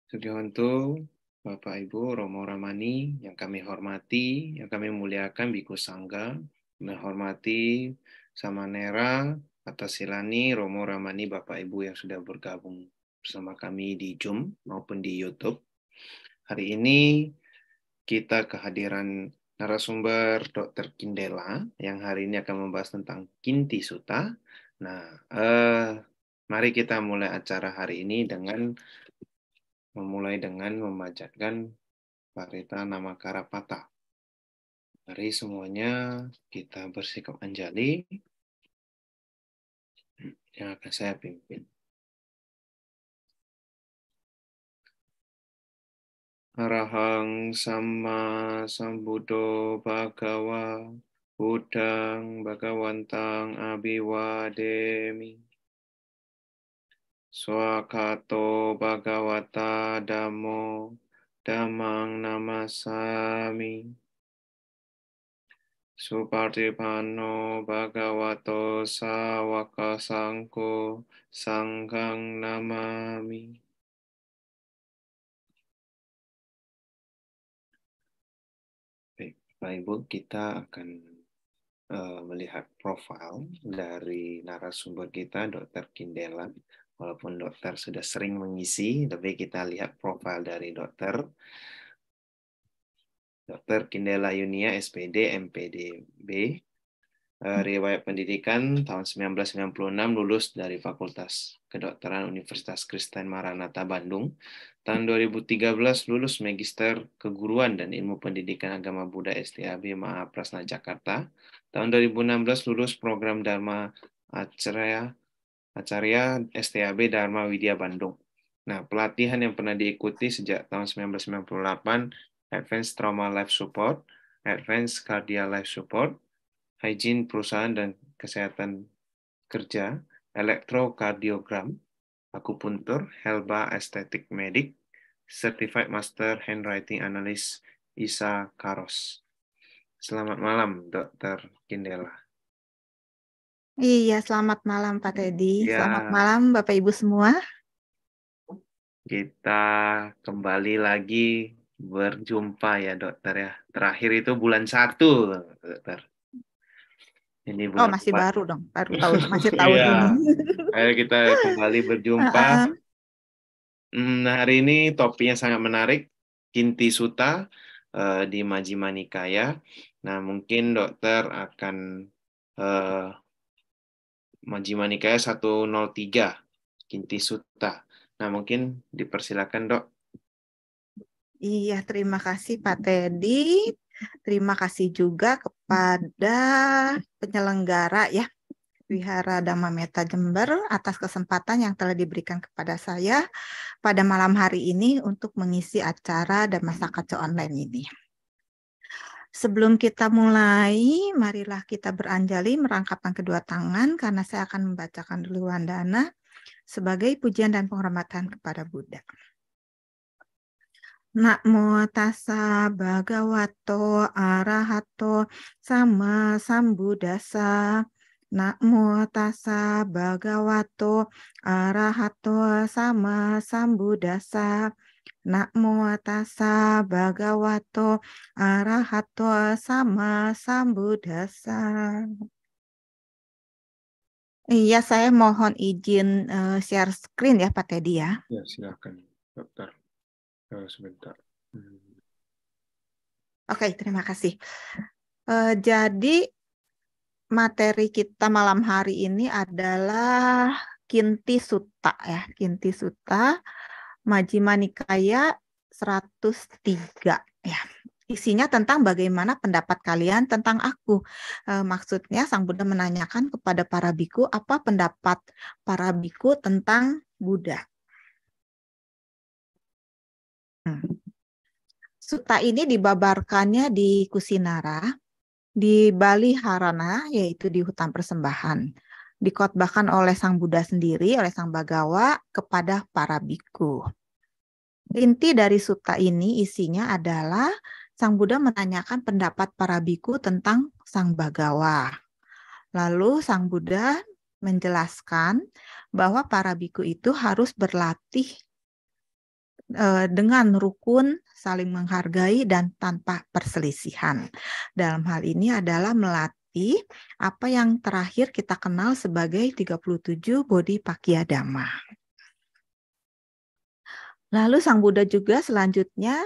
Sugihanto, Bapak Ibu, Romo Ramani, yang kami hormati, yang kami muliakan Biku Sangga, menghormati Samanera, atas Silani, Romo Ramani, Bapak Ibu yang sudah bergabung bersama kami di Zoom maupun di YouTube. Hari ini kita kehadiran narasumber Dr. Kindela yang hari ini akan membahas tentang Kinti Sutta. Nah, mari kita mulai acara hari ini dengan memulai dengan membacakan Parita Namakarapata. Mari semuanya kita bersikap anjali yang akan saya pimpin. Arahang Sama Sambuddho Bhagawa Buddhang Bhagawantang Abhiwademi. Swakato Bhagavata Dhammo Dhammang Namasami. Supartipanno Bhagavato Sawaka Sangko Sanghang Namami. Baik, Bapak Ibu, kita akan melihat profil dari narasumber kita, Dr. Kindela. Walaupun dokter sudah sering mengisi, tapi kita lihat profil dari dokter. Dr. Kindela Yunia, SPD, MPDB. Riwayat pendidikan tahun 1996 lulus dari Fakultas Kedokteran Universitas Kristen Maranatha Bandung. Tahun 2013 lulus Magister Keguruan dan Ilmu Pendidikan Agama Buddha STAB Mahaprasna Jakarta. Tahun 2016 lulus program Dharma Acarya STAB Dharma Widya Bandung. Nah, pelatihan yang pernah diikuti sejak tahun 1998, Advanced Trauma Life Support, Advanced Cardia Life Support, Hygiene Perusahaan dan Kesehatan Kerja, Elektrokardiogram, Akupuntur, Helba Estetik Medik, Certified Master Handwriting Analyst, Isa Karos. Selamat malam, Dr. Kindela. Iya, selamat malam Pak Teddy. Ya, Selamat malam Bapak Ibu semua. kita kembali lagi berjumpa ya, Dokter ya. Terakhir itu bulan 1, Dokter. Ini bulan masih 4. baru dong, baru tahun, masih tahun Iya. ini. Ayo kita kembali berjumpa. Hari ini topiknya sangat menarik, Kinti Sutta di Majjhima Nikaya. Nah, mungkin dokter akan Majjhima Nikaya 103, Kinti Sutta. Nah, mungkin dipersilakan, Dok. Iya, terima kasih Pak Teddy. Terima kasih juga kepada penyelenggara ya, Wihara Dhamma Metta Jember atas kesempatan yang telah diberikan kepada saya pada malam hari ini untuk mengisi acara Dhammasakacca online ini. Sebelum kita mulai, marilah kita beranjali merangkapkan kedua tangan karena saya akan membacakan dulu wandana sebagai pujian dan penghormatan kepada Buddha. Namo tassa bhagavato arahato sama sambuddhassa. Namo tassa bhagavato arahato sama sambuddhassa. Namo tassa bhagavato arahato sama sambuddhassa. Iya, saya mohon izin share screen ya Pak Teddy ya. Ya, silakan, Dokter. Sebentar. Oke, terima kasih. Jadi materi kita malam hari ini adalah Kinti Sutta ya. Kinti Sutta Majjhima Nikaya 103 ya. Isinya tentang bagaimana pendapat kalian tentang aku. Maksudnya Sang Buddha menanyakan kepada para biku apa pendapat para biku tentang Buddha. Sutta ini dibabarkannya di Kusinara, di Bali Harana, yaitu di hutan persembahan. Dikotbahkan oleh Sang Buddha sendiri, oleh Sang Bagawa, kepada para biku. Inti dari sutta ini isinya adalah Sang Buddha menanyakan pendapat para biku tentang Sang Bagawa. Lalu Sang Buddha menjelaskan bahwa para biku itu harus berlatih dengan rukun, saling menghargai, dan tanpa perselisihan. Dalam hal ini adalah melatih apa yang terakhir kita kenal sebagai 37 Bodhipakkhya Dhamma. Lalu Sang Buddha juga selanjutnya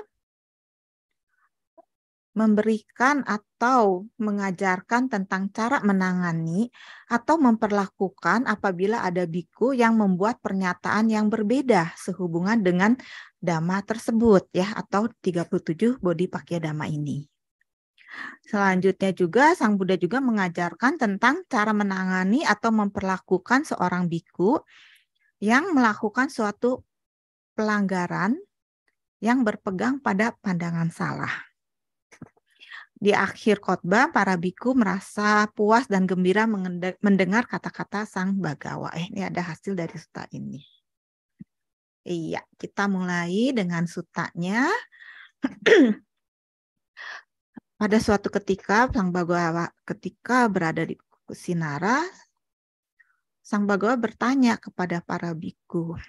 memberikan atau mengajarkan tentang cara menangani atau memperlakukan apabila ada biku yang membuat pernyataan yang berbeda sehubungan dengan dhamma tersebut ya, atau 37 Bodhipakkhya Dhamma ini. Selanjutnya juga Sang Buddha juga mengajarkan tentang cara menangani atau memperlakukan seorang biku yang melakukan suatu pelanggaran yang berpegang pada pandangan salah. Di akhir khotbah, para biku merasa puas dan gembira mendengar kata-kata Sang Bagawa. Ini ada hasil dari sutta ini. Iya, kita mulai dengan suttanya. Pada suatu ketika, Sang Bagawa ketika berada di Kusinara, Sang Bagawa bertanya kepada para biku,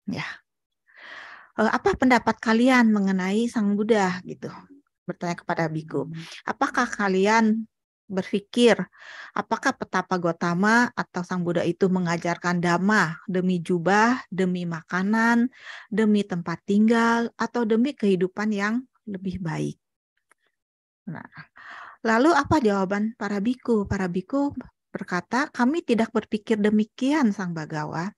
ya, apa pendapat kalian mengenai Sang Buddha gitu? Bertanya kepada biku, apakah kalian berpikir apakah Petapa Gotama atau Sang Buddha itu mengajarkan dhamma demi jubah, demi makanan, demi tempat tinggal, atau demi kehidupan yang lebih baik? Nah, lalu apa jawaban para biku? Para biku berkata, kami tidak berpikir demikian Sang Bagawa.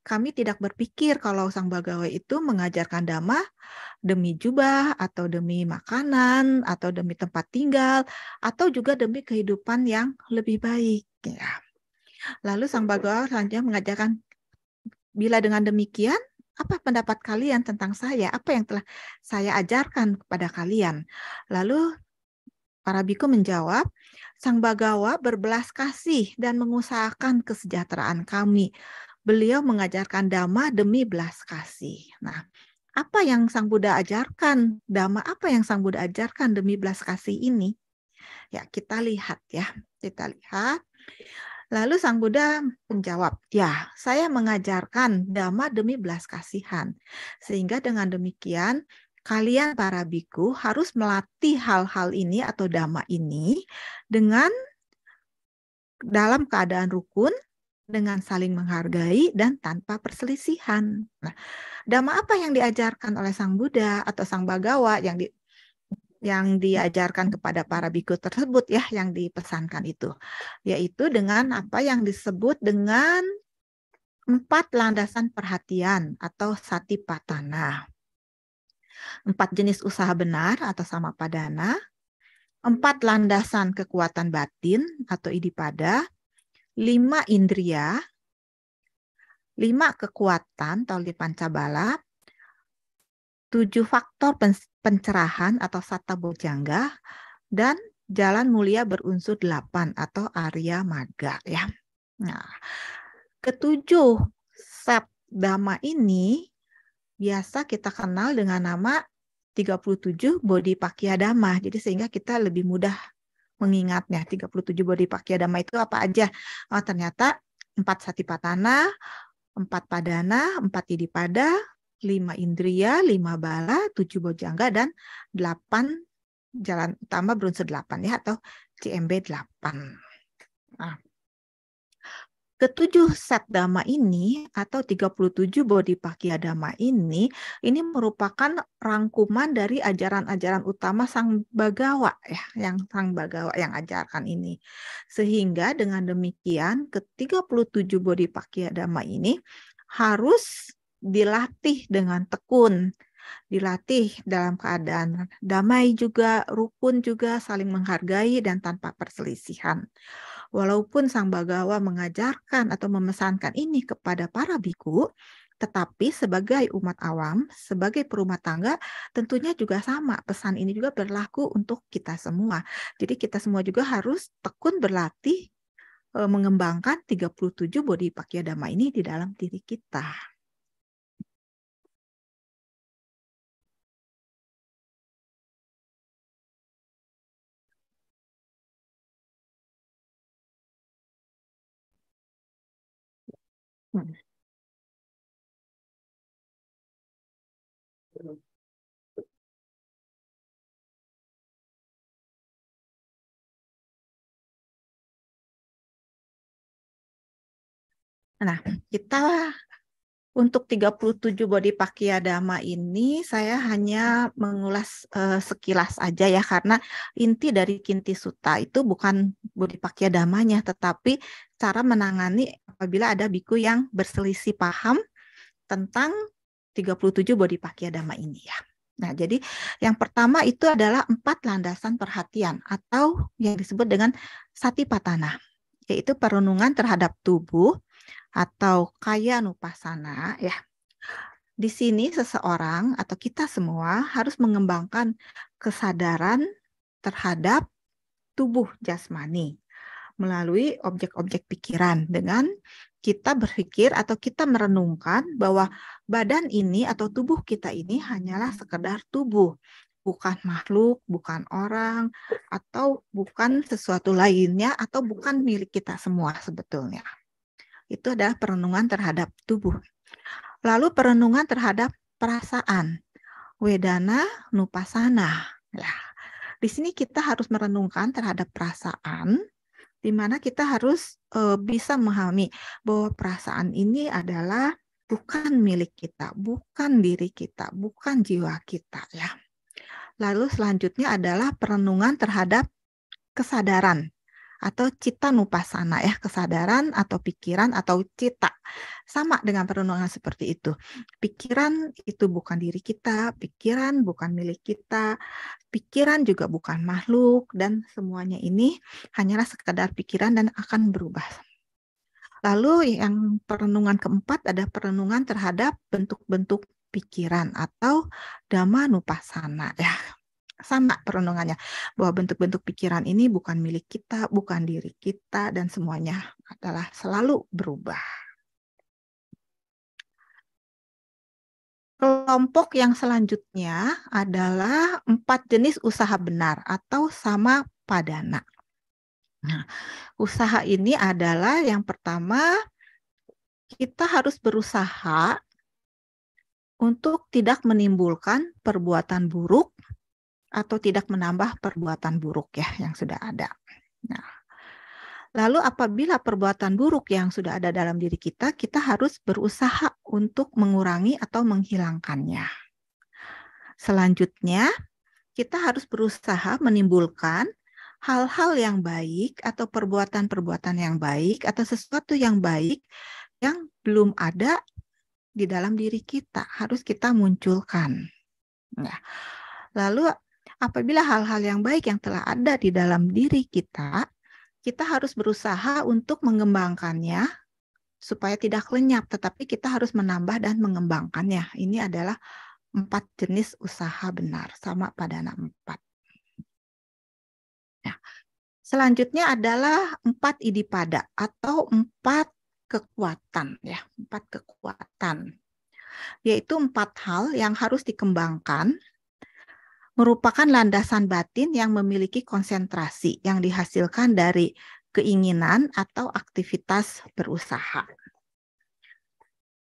Kami tidak berpikir kalau Sang Bagawa itu mengajarkan dhamma demi jubah, atau demi makanan, atau demi tempat tinggal, atau juga demi kehidupan yang lebih baik. Ya. Lalu Sang Bagawa selanjutnya mengajarkan, bila dengan demikian, apa pendapat kalian tentang saya? Apa yang telah saya ajarkan kepada kalian? Lalu para biku menjawab, Sang Bagawa berbelas kasih dan mengusahakan kesejahteraan kami. Beliau mengajarkan dhamma demi belas kasih. Nah, apa yang Sang Buddha ajarkan? Dhamma apa yang Sang Buddha ajarkan demi belas kasih ini? Ya, kita lihat ya. Kita lihat. Lalu Sang Buddha menjawab, ya, saya mengajarkan dhamma demi belas kasihan. Sehingga dengan demikian, kalian para biku harus melatih hal-hal ini atau dhamma ini dengan dalam keadaan rukun, dengan saling menghargai, dan tanpa perselisihan. Nah, dhamma apa yang diajarkan oleh Sang Buddha atau Sang Bagawa yang diajarkan kepada para biku tersebut ya, yang dipesankan itu, yaitu dengan apa yang disebut dengan 4 landasan perhatian atau satipatthana. 4 jenis usaha benar atau samapadana, 4 landasan kekuatan batin atau idipada, 5 indria, 5 kekuatan atau pancabala, 7 faktor pencerahan atau satta bojjhanga, dan jalan mulia berunsur 8 atau Arya Magga ya. Nah, ketujuh set dhamma ini biasa kita kenal dengan nama 37 Bodhipakkhya Dhamma. Jadi sehingga kita lebih mudah mengingatnya. 37 Bodhipakkhya Dhamma itu apa aja? Oh, ternyata 4 satipatthana, 4 padana, 4 idipada, 5 indria, 5 bala, 7 bojjhanga, dan 8 jalan utama berunsur 8 ya, atau CMB 8. Nah, ketujuh set dhamma ini atau 37 Bodhipakkhya Dhamma ini merupakan rangkuman dari ajaran-ajaran utama Sang Bagawa ya, yang Sang Bagawa yang ajarkan ini. Sehingga dengan demikian ke-37 Bodhipakkhya Dhamma ini harus dilatih dengan tekun, dilatih dalam keadaan damai juga, rukun juga, saling menghargai, dan tanpa perselisihan. Walaupun Sang Bagawa mengajarkan atau memesankan ini kepada para biku, tetapi sebagai umat awam, sebagai perumah tangga, tentunya juga sama. Pesan ini juga berlaku untuk kita semua. Jadi kita semua juga harus tekun berlatih mengembangkan 37 Bodhipakkhya Dhamma ini di dalam diri kita. Nah, kita untuk 37 bodi Pakya Dhamma ini saya hanya mengulas sekilas aja ya, karena inti dari Kinti Sutta itu bukan bodi Pakya Dhammanya, tetapi cara menangani apabila ada biku yang berselisih paham tentang 37 bodi Pakya Dhamma ini ya. Nah, jadi yang pertama itu adalah 4 landasan perhatian atau yang disebut dengan Satipatthana, yaitu perenungan terhadap tubuh atau kaya nupasana ya. Di sini seseorang atau kita semua harus mengembangkan kesadaran terhadap tubuh jasmani melalui objek-objek pikiran dengan kita berpikir atau kita merenungkan bahwa badan ini atau tubuh kita ini hanyalah sekedar tubuh, bukan makhluk, bukan orang, atau bukan sesuatu lainnya, atau bukan milik kita semua sebetulnya. Itu adalah perenungan terhadap tubuh. Lalu perenungan terhadap perasaan, Wedana Nupasana. Ya, di sini kita harus merenungkan terhadap perasaan, di mana kita harus bisa memahami bahwa perasaan ini adalah bukan milik kita, bukan diri kita, bukan jiwa kita. Ya. Lalu selanjutnya adalah perenungan terhadap kesadaran atau cita nupasana ya, kesadaran atau pikiran atau cita. Sama dengan perenungan seperti itu. Pikiran itu bukan diri kita, pikiran bukan milik kita, pikiran juga bukan makhluk, dan semuanya ini hanyalah sekadar pikiran dan akan berubah. Lalu yang perenungan keempat ada perenungan terhadap bentuk-bentuk pikiran atau dhamma nupasana ya. Sama perenungannya, bahwa bentuk-bentuk pikiran ini bukan milik kita, bukan diri kita, dan semuanya adalah selalu berubah. Kelompok yang selanjutnya adalah 4 jenis usaha benar atau Samapadana. Nah, usaha ini adalah yang pertama, kita harus berusaha untuk tidak menimbulkan perbuatan buruk atau tidak menambah perbuatan buruk ya yang sudah ada. Nah, lalu apabila perbuatan buruk yang sudah ada dalam diri kita, kita harus berusaha untuk mengurangi atau menghilangkannya. Selanjutnya, kita harus berusaha menimbulkan hal-hal yang baik atau perbuatan-perbuatan yang baik atau sesuatu yang baik yang belum ada di dalam diri kita, harus kita munculkan. Nah, lalu apabila hal-hal yang baik yang telah ada di dalam diri kita, kita harus berusaha untuk mengembangkannya supaya tidak lenyap, tetapi kita harus menambah dan mengembangkannya. Ini adalah 4 jenis usaha benar, Samapadana 4. Nah, selanjutnya adalah 4 idipada atau 4 kekuatan, ya, 4 kekuatan, yaitu 4 hal yang harus dikembangkan, merupakan landasan batin yang memiliki konsentrasi yang dihasilkan dari keinginan atau aktivitas berusaha.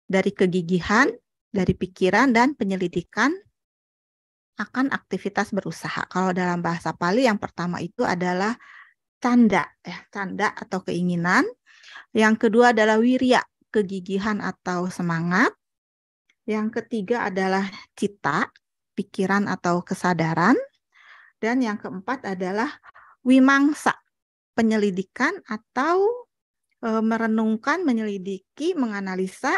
Dari kegigihan, dari pikiran, dan penyelidikan akan aktivitas berusaha. Kalau dalam bahasa Pali yang pertama itu adalah canda, ya, canda atau keinginan. Yang kedua adalah wirya, kegigihan atau semangat. Yang ketiga adalah cita, pikiran atau kesadaran, dan yang keempat adalah wimangsa, penyelidikan atau merenungkan, menyelidiki, menganalisa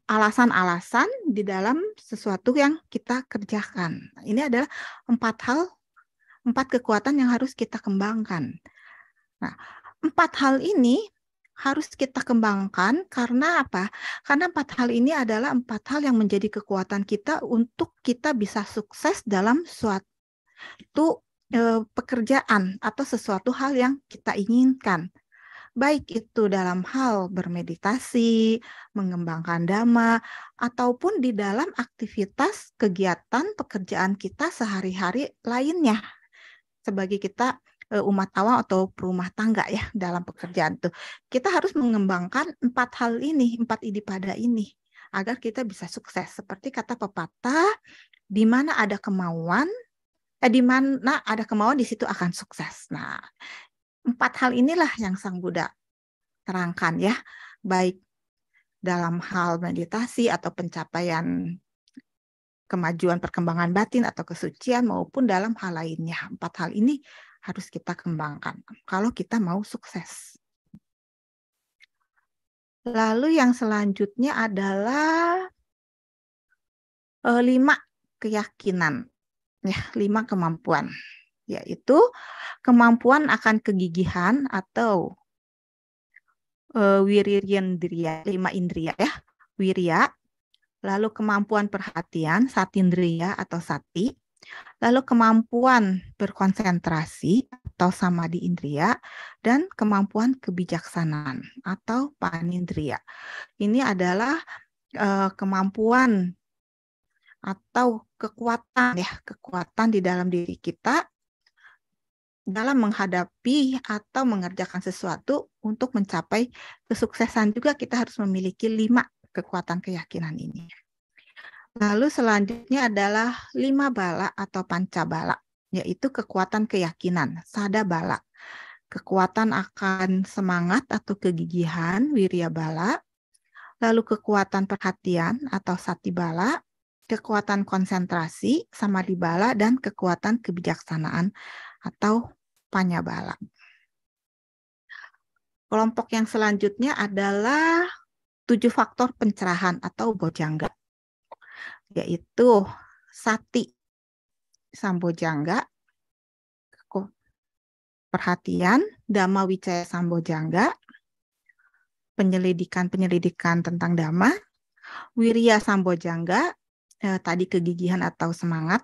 alasan-alasan di dalam sesuatu yang kita kerjakan. Ini adalah 4 kekuatan yang harus kita kembangkan. Nah, 4 hal ini harus kita kembangkan karena apa? Karena 4 hal ini adalah 4 hal yang menjadi kekuatan kita untuk kita bisa sukses dalam suatu pekerjaan atau sesuatu hal yang kita inginkan. Baik itu dalam hal bermeditasi, mengembangkan dhamma, ataupun di dalam aktivitas kegiatan pekerjaan kita sehari-hari lainnya. Sebagai kita umat awam atau perumah tangga ya dalam pekerjaan itu. Kita harus mengembangkan 4 hal ini, 4 idipada ini agar kita bisa sukses. Seperti kata pepatah, di mana ada kemauan, di mana ada kemauan di situ akan sukses. Nah, 4 hal inilah yang Sang Buddha terangkan ya, baik dalam hal meditasi atau pencapaian kemajuan perkembangan batin atau kesucian maupun dalam hal lainnya. 4 hal ini harus kita kembangkan kalau kita mau sukses. Lalu yang selanjutnya adalah 5 keyakinan, ya 5 kemampuan, yaitu kemampuan akan kegigihan atau wiririyendriya, 5 indriya ya, wirya, lalu kemampuan perhatian, satindriya atau sati, lalu kemampuan berkonsentrasi atau samadhi indriya, dan kemampuan kebijaksanaan atau panindriya. Ini adalah kemampuan atau kekuatan ya, kekuatan di dalam diri kita dalam menghadapi atau mengerjakan sesuatu untuk mencapai kesuksesan. Juga kita harus memiliki 5 kekuatan keyakinan ini. Lalu selanjutnya adalah 5 bala atau pancabala, yaitu kekuatan keyakinan, sada bala, kekuatan akan semangat atau kegigihan, wirya bala, lalu kekuatan perhatian atau sati bala, kekuatan konsentrasi, samadhi bala, dan kekuatan kebijaksanaan atau panyabala. Kelompok yang selanjutnya adalah 7 faktor pencerahan atau bojangga, yaitu sati sambojangga, perhatian, dhamma wicaya sambojangga, penyelidikan tentang dhamma, wirya sambojangga, tadi kegigihan atau semangat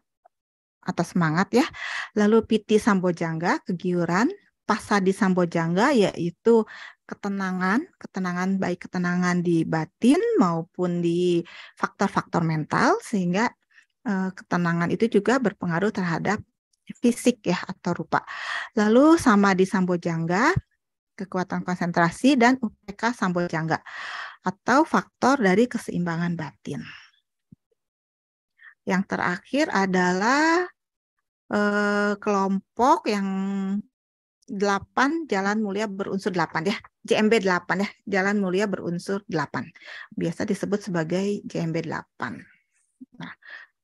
ya, lalu piti sambojangga, kegiuran, pasadi sambojangga, yaitu ketenangan baik ketenangan di batin maupun di faktor-faktor mental, sehingga ketenangan itu juga berpengaruh terhadap fisik ya atau rupa. Lalu samadhi sambojangga, kekuatan konsentrasi, dan upeka sambojangga atau faktor dari keseimbangan batin. Yang terakhir adalah kelompok yang 8 jalan mulia berunsur 8 ya, JMB 8 ya, jalan mulia berunsur 8. Biasa disebut sebagai JMB 8. Nah,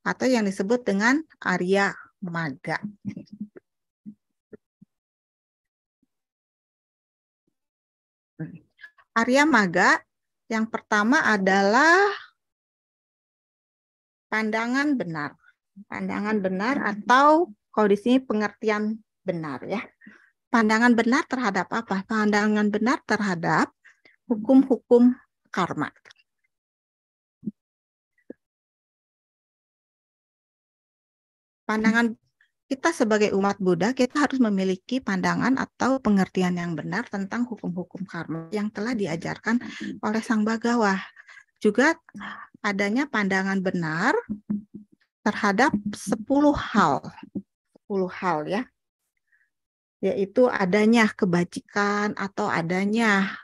atau yang disebut dengan Arya Magga. Arya Magga yang pertama adalah pandangan benar. Pandangan benar atau kalau di sini pengertian benar ya. Pandangan benar terhadap apa? Pandangan benar terhadap hukum-hukum karma. Pandangan kita sebagai umat Buddha, kita harus memiliki pandangan atau pengertian yang benar tentang hukum-hukum karma yang telah diajarkan oleh Sang Bhagawa. Juga adanya pandangan benar terhadap 10 hal. 10 hal ya. Yaitu adanya kebajikan atau adanya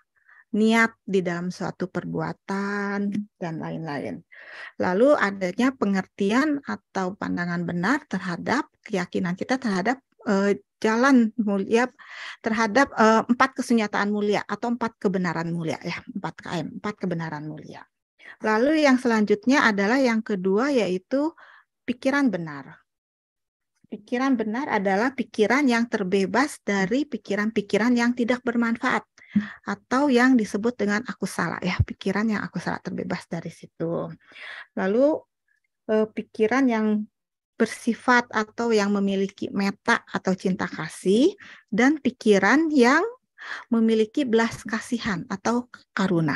niat di dalam suatu perbuatan dan lain-lain. Lalu adanya pengertian atau pandangan benar terhadap keyakinan kita terhadap jalan mulia, terhadap 4 kesunyataan mulia atau 4 kebenaran mulia ya, 4KM, 4 kebenaran mulia. Lalu yang selanjutnya adalah yang kedua, yaitu pikiran benar. Pikiran benar adalah pikiran yang terbebas dari pikiran-pikiran yang tidak bermanfaat atau yang disebut dengan akusala ya, pikiran yang akusala, terbebas dari situ. Lalu pikiran yang bersifat atau yang memiliki metta atau cinta kasih, dan pikiran yang memiliki belas kasihan atau karuna.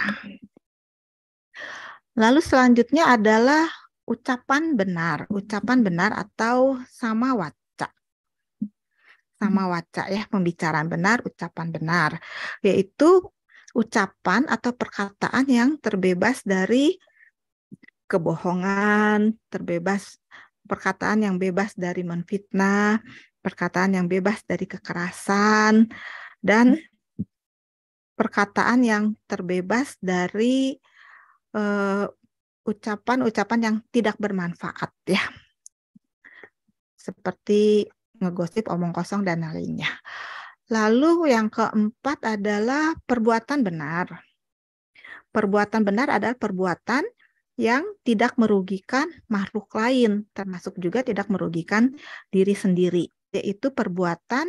Lalu selanjutnya adalah ucapan benar atau sama waca. Sama waca ya, pembicaraan benar, ucapan benar, yaitu ucapan atau perkataan yang terbebas dari kebohongan, perkataan yang bebas dari menfitnah, perkataan yang bebas dari kekerasan, dan perkataan yang terbebas dari ucapan-ucapan yang tidak bermanfaat ya. Seperti ngegosip, omong kosong, dan lainnya. Lalu yang keempat adalah perbuatan benar. Perbuatan benar adalah perbuatan yang tidak merugikan makhluk lain, termasuk juga tidak merugikan diri sendiri, yaitu perbuatan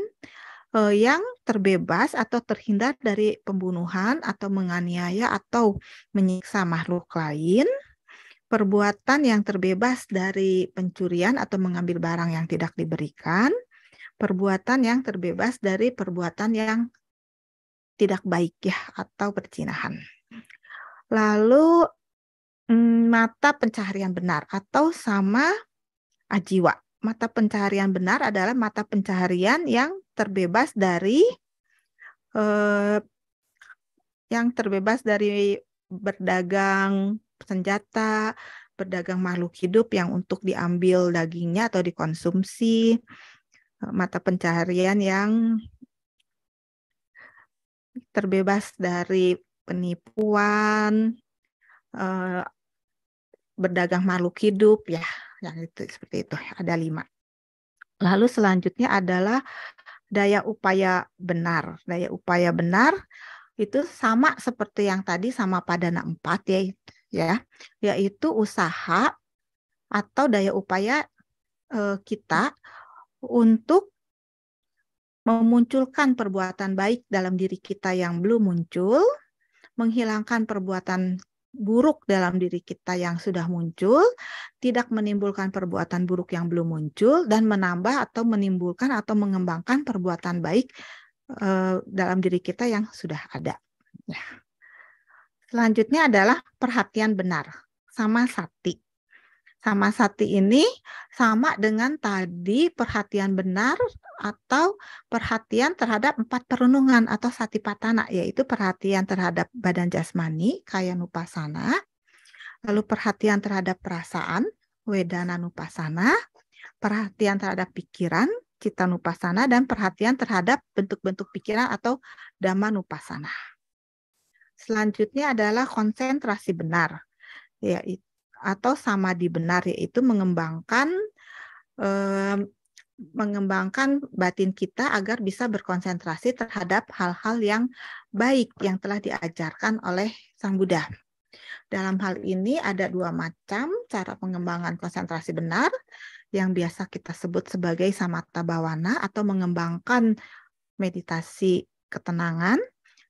yang terbebas atau terhindar dari pembunuhan atau menganiaya atau menyiksa makhluk lain, perbuatan yang terbebas dari pencurian atau mengambil barang yang tidak diberikan, perbuatan yang terbebas dari perbuatan yang tidak baik ya atau perzinahan. Lalu mata pencaharian benar atau sama ajiwa. Mata pencaharian benar adalah mata pencaharian yang terbebas dari berdagang senjata, berdagang makhluk hidup yang untuk diambil dagingnya atau dikonsumsi. Mata pencaharian yang terbebas dari penipuan, berdagang makhluk hidup ya, yang itu seperti itu. Ada 5. Lalu selanjutnya adalah daya upaya benar. Daya upaya benar itu sama seperti yang tadi sama padana 4 ya, yaitu usaha atau daya upaya kita untuk memunculkan perbuatan baik dalam diri kita yang belum muncul, menghilangkan perbuatan buruk dalam diri kita yang sudah muncul, tidak menimbulkan perbuatan buruk yang belum muncul, dan menambah atau menimbulkan atau mengembangkan perbuatan baik dalam diri kita yang sudah ada. Ya. Selanjutnya adalah perhatian benar, sama sati. Sama sati ini sama dengan tadi perhatian benar atau perhatian terhadap 4 perenungan atau satipatthana, yaitu perhatian terhadap badan jasmani, kaya nupasana, lalu perhatian terhadap perasaan, wedana nupasana, perhatian terhadap pikiran, citta nupasana, dan perhatian terhadap bentuk-bentuk pikiran atau dhamma nupasana. Selanjutnya adalah konsentrasi benar, yaitu atau samadhi benar, yaitu mengembangkan batin kita agar bisa berkonsentrasi terhadap hal-hal yang baik yang telah diajarkan oleh Sang Buddha. Dalam hal ini ada 2 macam cara pengembangan konsentrasi benar yang biasa kita sebut sebagai samatha bhavana atau mengembangkan meditasi ketenangan,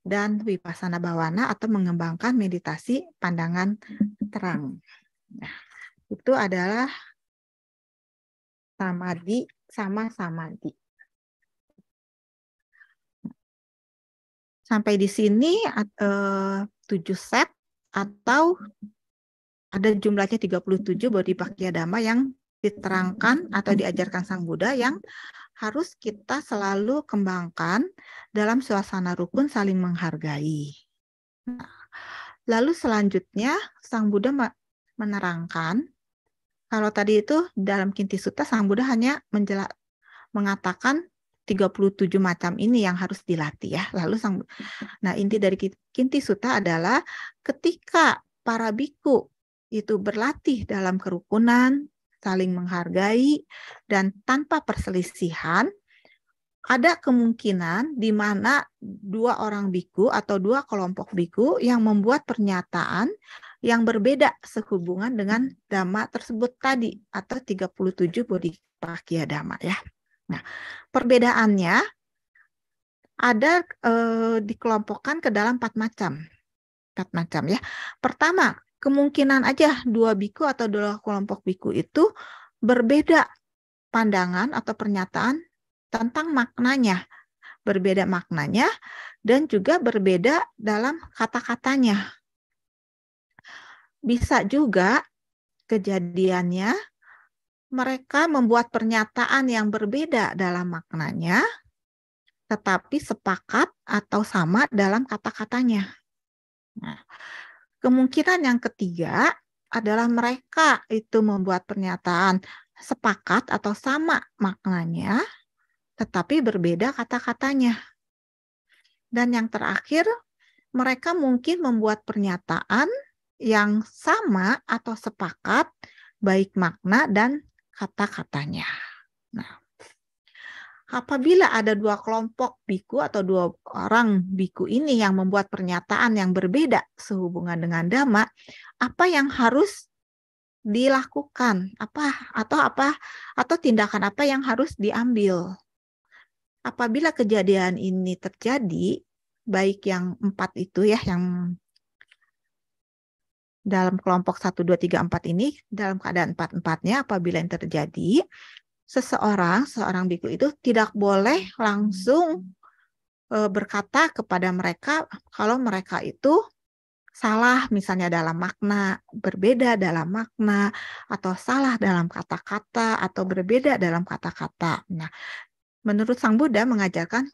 dan vipassana bhavana atau mengembangkan meditasi pandangan terang. Nah, itu adalah samadhi sama samadhi. Sampai di sini 7 set atau ada jumlahnya 37 Bodhipakkhya Dhamma yang diterangkan atau diajarkan Sang Buddha yang harus kita selalu kembangkan dalam suasana rukun saling menghargai. Nah, lalu selanjutnya Sang Buddha menerangkan, kalau tadi itu dalam Kinti Sutta Sang Buddha hanya mengatakan 37 macam ini yang harus dilatih ya. Lalu nah inti dari Kinti Sutta adalah ketika para biku itu berlatih dalam kerukunan, saling menghargai, dan tanpa perselisihan, ada kemungkinan di mana 2 orang biku atau 2 kelompok biku yang membuat pernyataan yang berbeda sehubungan dengan dhamma tersebut tadi atau 37 Bodhipakkhya Dhamma ya. Nah, perbedaannya ada dikelompokkan ke dalam 4 macam. 4 macam ya. Pertama, kemungkinan aja 2 biku atau 2 kelompok biku itu berbeda pandangan atau pernyataan tentang maknanya. Berbeda maknanya dan juga berbeda dalam kata-katanya. Bisa juga kejadiannya mereka membuat pernyataan yang berbeda dalam maknanya, tetapi sepakat atau sama dalam kata-katanya. Nah, kemungkinan yang ketiga adalah mereka itu membuat pernyataan sepakat atau sama maknanya, tetapi berbeda kata-katanya. Dan yang terakhir, mereka mungkin membuat pernyataan yang sama atau sepakat baik makna dan kata-katanya. Nah, apabila ada dua kelompok biku atau dua orang biku ini yang membuat pernyataan yang berbeda sehubungan dengan dhamma, apa yang harus dilakukan? Atau tindakan apa yang harus diambil? Apabila kejadian ini terjadi, baik yang 4 itu ya, yang dalam kelompok 1, 2, 3, 4 ini, dalam keadaan 4-4-nya, apabila yang terjadi, seorang biku itu tidak boleh langsung berkata kepada mereka kalau mereka itu salah, misalnya dalam makna, berbeda dalam makna, atau salah dalam kata-kata, atau berbeda dalam kata-kata. Nah, menurut Sang Buddha mengajarkan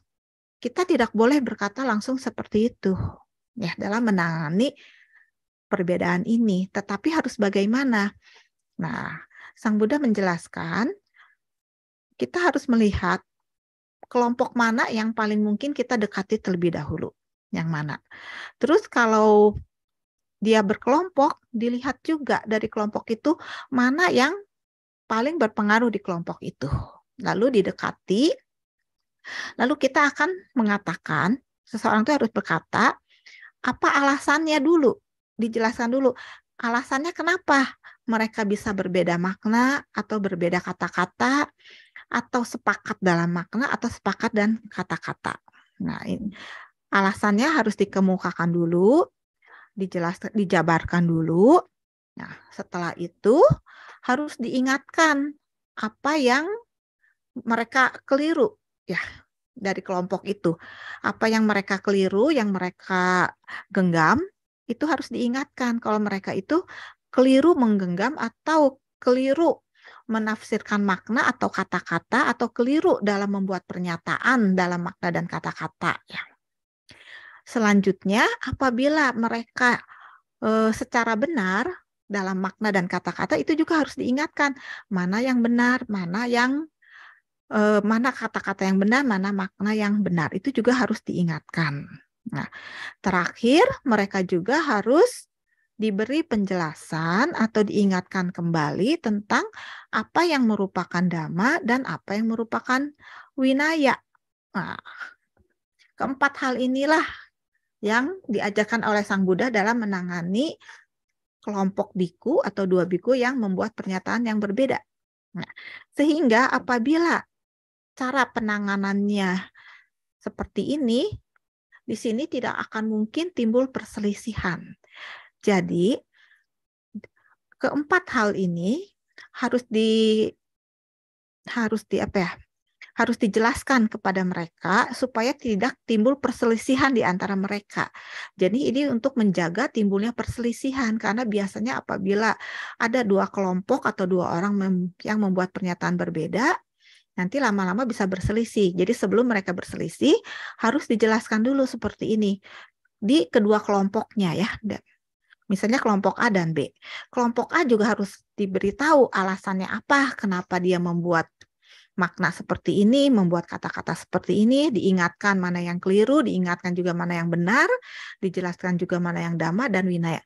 kita tidak boleh berkata langsung seperti itu ya dalam menangani perbedaan ini, tetapi harus bagaimana? Nah, Sang Buddha menjelaskan kita harus melihat kelompok mana yang paling mungkin kita dekati terlebih dahulu. Yang mana? Terus kalau dia berkelompok, dilihat juga dari kelompok itu mana yang paling berpengaruh di kelompok itu. Lalu didekati, lalu kita akan mengatakan, seseorang itu harus berkata, apa alasannya dulu? Dijelaskan dulu. Alasannya kenapa mereka bisa berbeda makna atau berbeda kata-kata atau sepakat dalam makna atau sepakat dan kata-kata. Nah, ini alasannya harus dikemukakan dulu, dijabarkan dulu. Nah, setelah itu harus diingatkan apa yang mereka keliru ya dari kelompok itu. Apa yang mereka keliru, yang mereka genggam, itu harus diingatkan kalau mereka itu keliru menggenggam atau keliru menafsirkan makna atau kata-kata atau keliru dalam membuat pernyataan dalam makna dan kata-kata. Selanjutnya, apabila mereka secara benar dalam makna dan kata-kata, itu juga harus diingatkan mana yang benar, mana kata-kata yang benar, mana makna yang benar. Itu juga harus diingatkan. Nah, terakhir mereka juga harus diberi penjelasan atau diingatkan kembali tentang apa yang merupakan dhamma dan apa yang merupakan winaya. Nah, keempat hal inilah yang diajarkan oleh Sang Buddha dalam menangani kelompok biku atau dua biku yang membuat pernyataan yang berbeda. Nah, sehingga apabila cara penanganannya seperti ini, di sini tidak akan mungkin timbul perselisihan. Jadi, keempat hal ini harus dijelaskan kepada mereka supaya tidak timbul perselisihan di antara mereka. Jadi ini untuk menjaga timbulnya perselisihan karena biasanya apabila ada dua kelompok atau dua orang yang membuat pernyataan berbeda, nanti lama-lama bisa berselisih. Jadi sebelum mereka berselisih harus dijelaskan dulu seperti ini di kedua kelompoknya ya. Misalnya kelompok A dan B. Kelompok A juga harus diberitahu alasannya apa, kenapa dia membuat makna seperti ini, membuat kata-kata seperti ini, diingatkan mana yang keliru, diingatkan juga mana yang benar, dijelaskan juga mana yang dhamma dan winaya.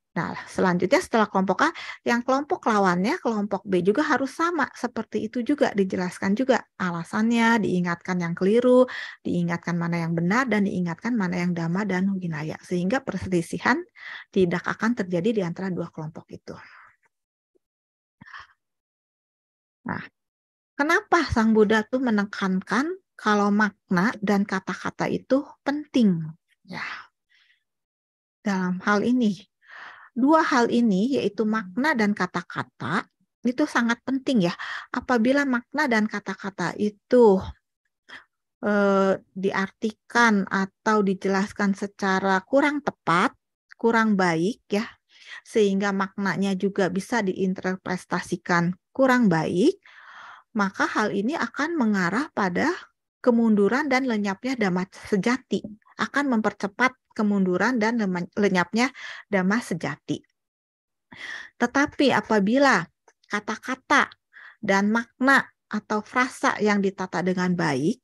Nah, selanjutnya setelah kelompok A, yang kelompok lawannya, kelompok B juga harus sama. Seperti itu juga dijelaskan juga alasannya, diingatkan yang keliru, diingatkan mana yang benar, dan diingatkan mana yang dhamma dan winaya. Sehingga perselisihan tidak akan terjadi di antara dua kelompok itu. Nah, kenapa Sang Buddha tuh menekankan kalau makna dan kata-kata itu penting? Ya, dalam hal ini, dua hal ini yaitu makna dan kata-kata itu sangat penting ya. Apabila makna dan kata-kata itu diartikan atau dijelaskan secara kurang tepat, kurang baik ya, sehingga maknanya juga bisa diinterpretasikan kurang baik, maka hal ini akan mengarah pada kemunduran dan lenyapnya dhamma sejati, akan mempercepat kemunduran dan lenyapnya dhamma sejati. Tetapi apabila kata-kata dan makna atau frasa yang ditata dengan baik,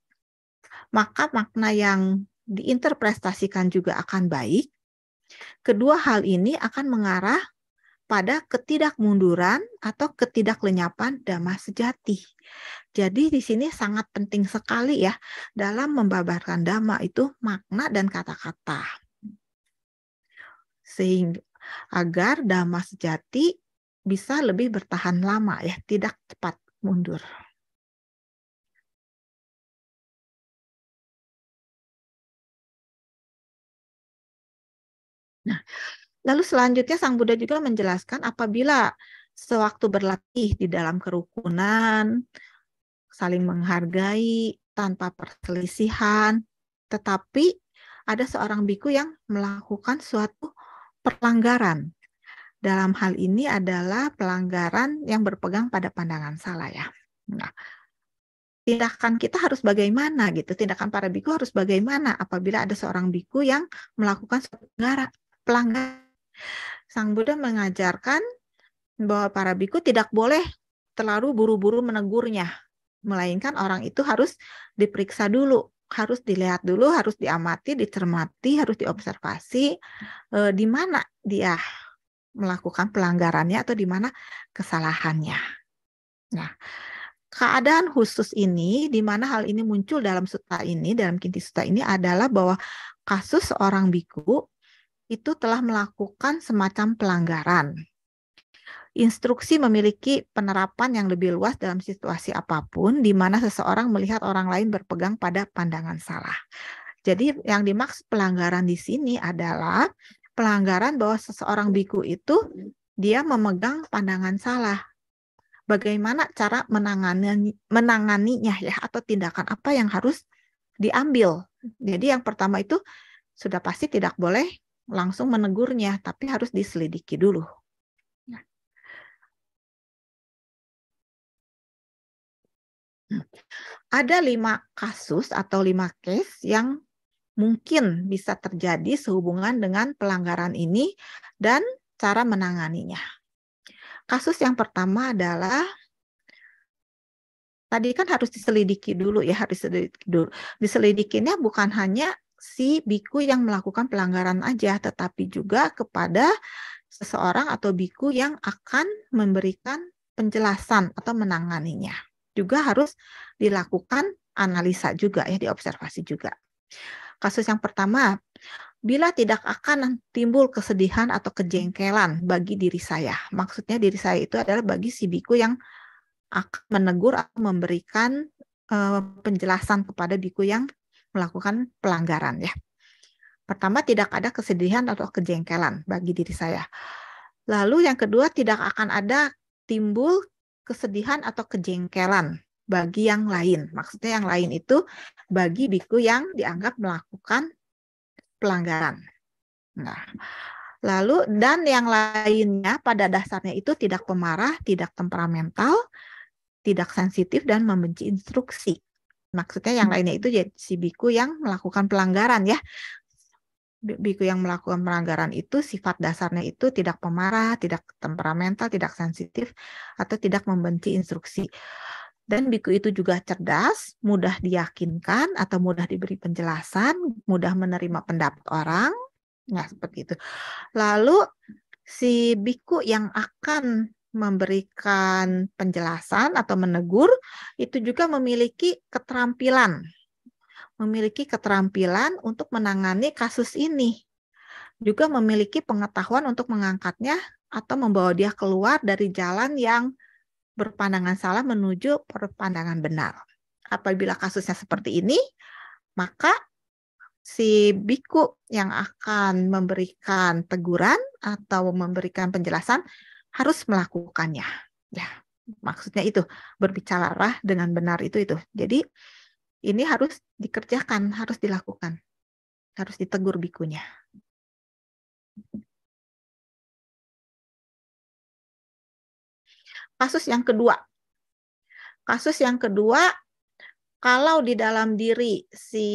maka makna yang diinterpretasikan juga akan baik. kedua hal ini akan mengarah pada ketidakmunduran atau ketidaklenyapan dhamma sejati. Jadi di sini sangat penting sekali ya dalam membabarkan dhamma itu makna dan kata-kata. Sehingga agar dhamma sejati bisa lebih bertahan lama ya, tidak cepat mundur. Nah, lalu selanjutnya Sang Buddha juga menjelaskan apabila sewaktu berlatih di dalam kerukunan, saling menghargai, tanpa perselisihan, tetapi ada seorang biku yang melakukan suatu pelanggaran. Dalam hal ini adalah pelanggaran yang berpegang pada pandangan salah ya. Nah, tindakan kita harus bagaimana gitu? Tindakan para biku harus bagaimana apabila ada seorang biku yang melakukan suatu pelanggaran? Sang Buddha mengajarkan bahwa para biku tidak boleh terlalu buru-buru menegurnya, melainkan orang itu harus diperiksa dulu, harus dilihat dulu, harus diamati, dicermati, harus diobservasi di mana dia melakukan pelanggarannya atau di mana kesalahannya. Nah, keadaan khusus ini, di mana hal ini muncul dalam sutta ini, dalam Kinti Sutta ini adalah bahwa kasus seorang biku itu telah melakukan semacam pelanggaran. Instruksi memiliki penerapan yang lebih luas dalam situasi apapun, di mana seseorang melihat orang lain berpegang pada pandangan salah. Jadi yang dimaksud pelanggaran di sini adalah pelanggaran bahwa seseorang biku itu dia memegang pandangan salah. Bagaimana cara menanganinya ya, atau tindakan apa yang harus diambil. Jadi yang pertama itu sudah pasti tidak boleh langsung menegurnya, tapi harus diselidiki dulu. Ada 5 kasus atau 5 case yang mungkin bisa terjadi sehubungan dengan pelanggaran ini dan cara menanganinya. Kasus yang pertama adalah tadi kan harus diselidiki dulu ya, harus diselidiki dulu. Diselidikinya bukan hanya si biku yang melakukan pelanggaran aja, tetapi juga kepada seseorang atau biku yang akan memberikan penjelasan atau menanganinya. Juga harus dilakukan analisa juga ya, diobservasi juga. Kasus yang pertama, bila tidak akan timbul kesedihan atau kejengkelan bagi diri saya. Maksudnya diri saya itu adalah bagi si biku yang akan menegur atau memberikan penjelasan kepada biku yang melakukan pelanggaran ya. Pertama, tidak ada kesedihan atau kejengkelan bagi diri saya. Lalu yang kedua, tidak akan ada timbul kesedihan atau kejengkelan bagi yang lain. Maksudnya yang lain itu bagi biku yang dianggap melakukan pelanggaran. Nah, lalu dan yang lainnya pada dasarnya itu tidak pemarah, tidak temperamental, tidak sensitif dan membenci instruksi. Maksudnya yang lainnya itu si biku yang melakukan pelanggaran ya. Biku yang melakukan pelanggaran itu sifat dasarnya itu tidak pemarah, tidak temperamental, tidak sensitif, atau tidak membenci instruksi. Dan biku itu juga cerdas, mudah diyakinkan atau mudah diberi penjelasan, mudah menerima pendapat orang. Nah, seperti itu. Lalu si biku yang akan memberikan penjelasan atau menegur itu juga memiliki keterampilan untuk menangani kasus ini. Juga memiliki pengetahuan untuk mengangkatnya atau membawa dia keluar dari jalan yang berpandangan salah menuju berpandangan benar. Apabila kasusnya seperti ini, maka si biku yang akan memberikan teguran atau memberikan penjelasan harus melakukannya. Ya, maksudnya itu berbicara dengan benar itu. Jadi ini harus dikerjakan, harus dilakukan, harus ditegur bikunya. Kasus yang kedua, kalau di dalam diri si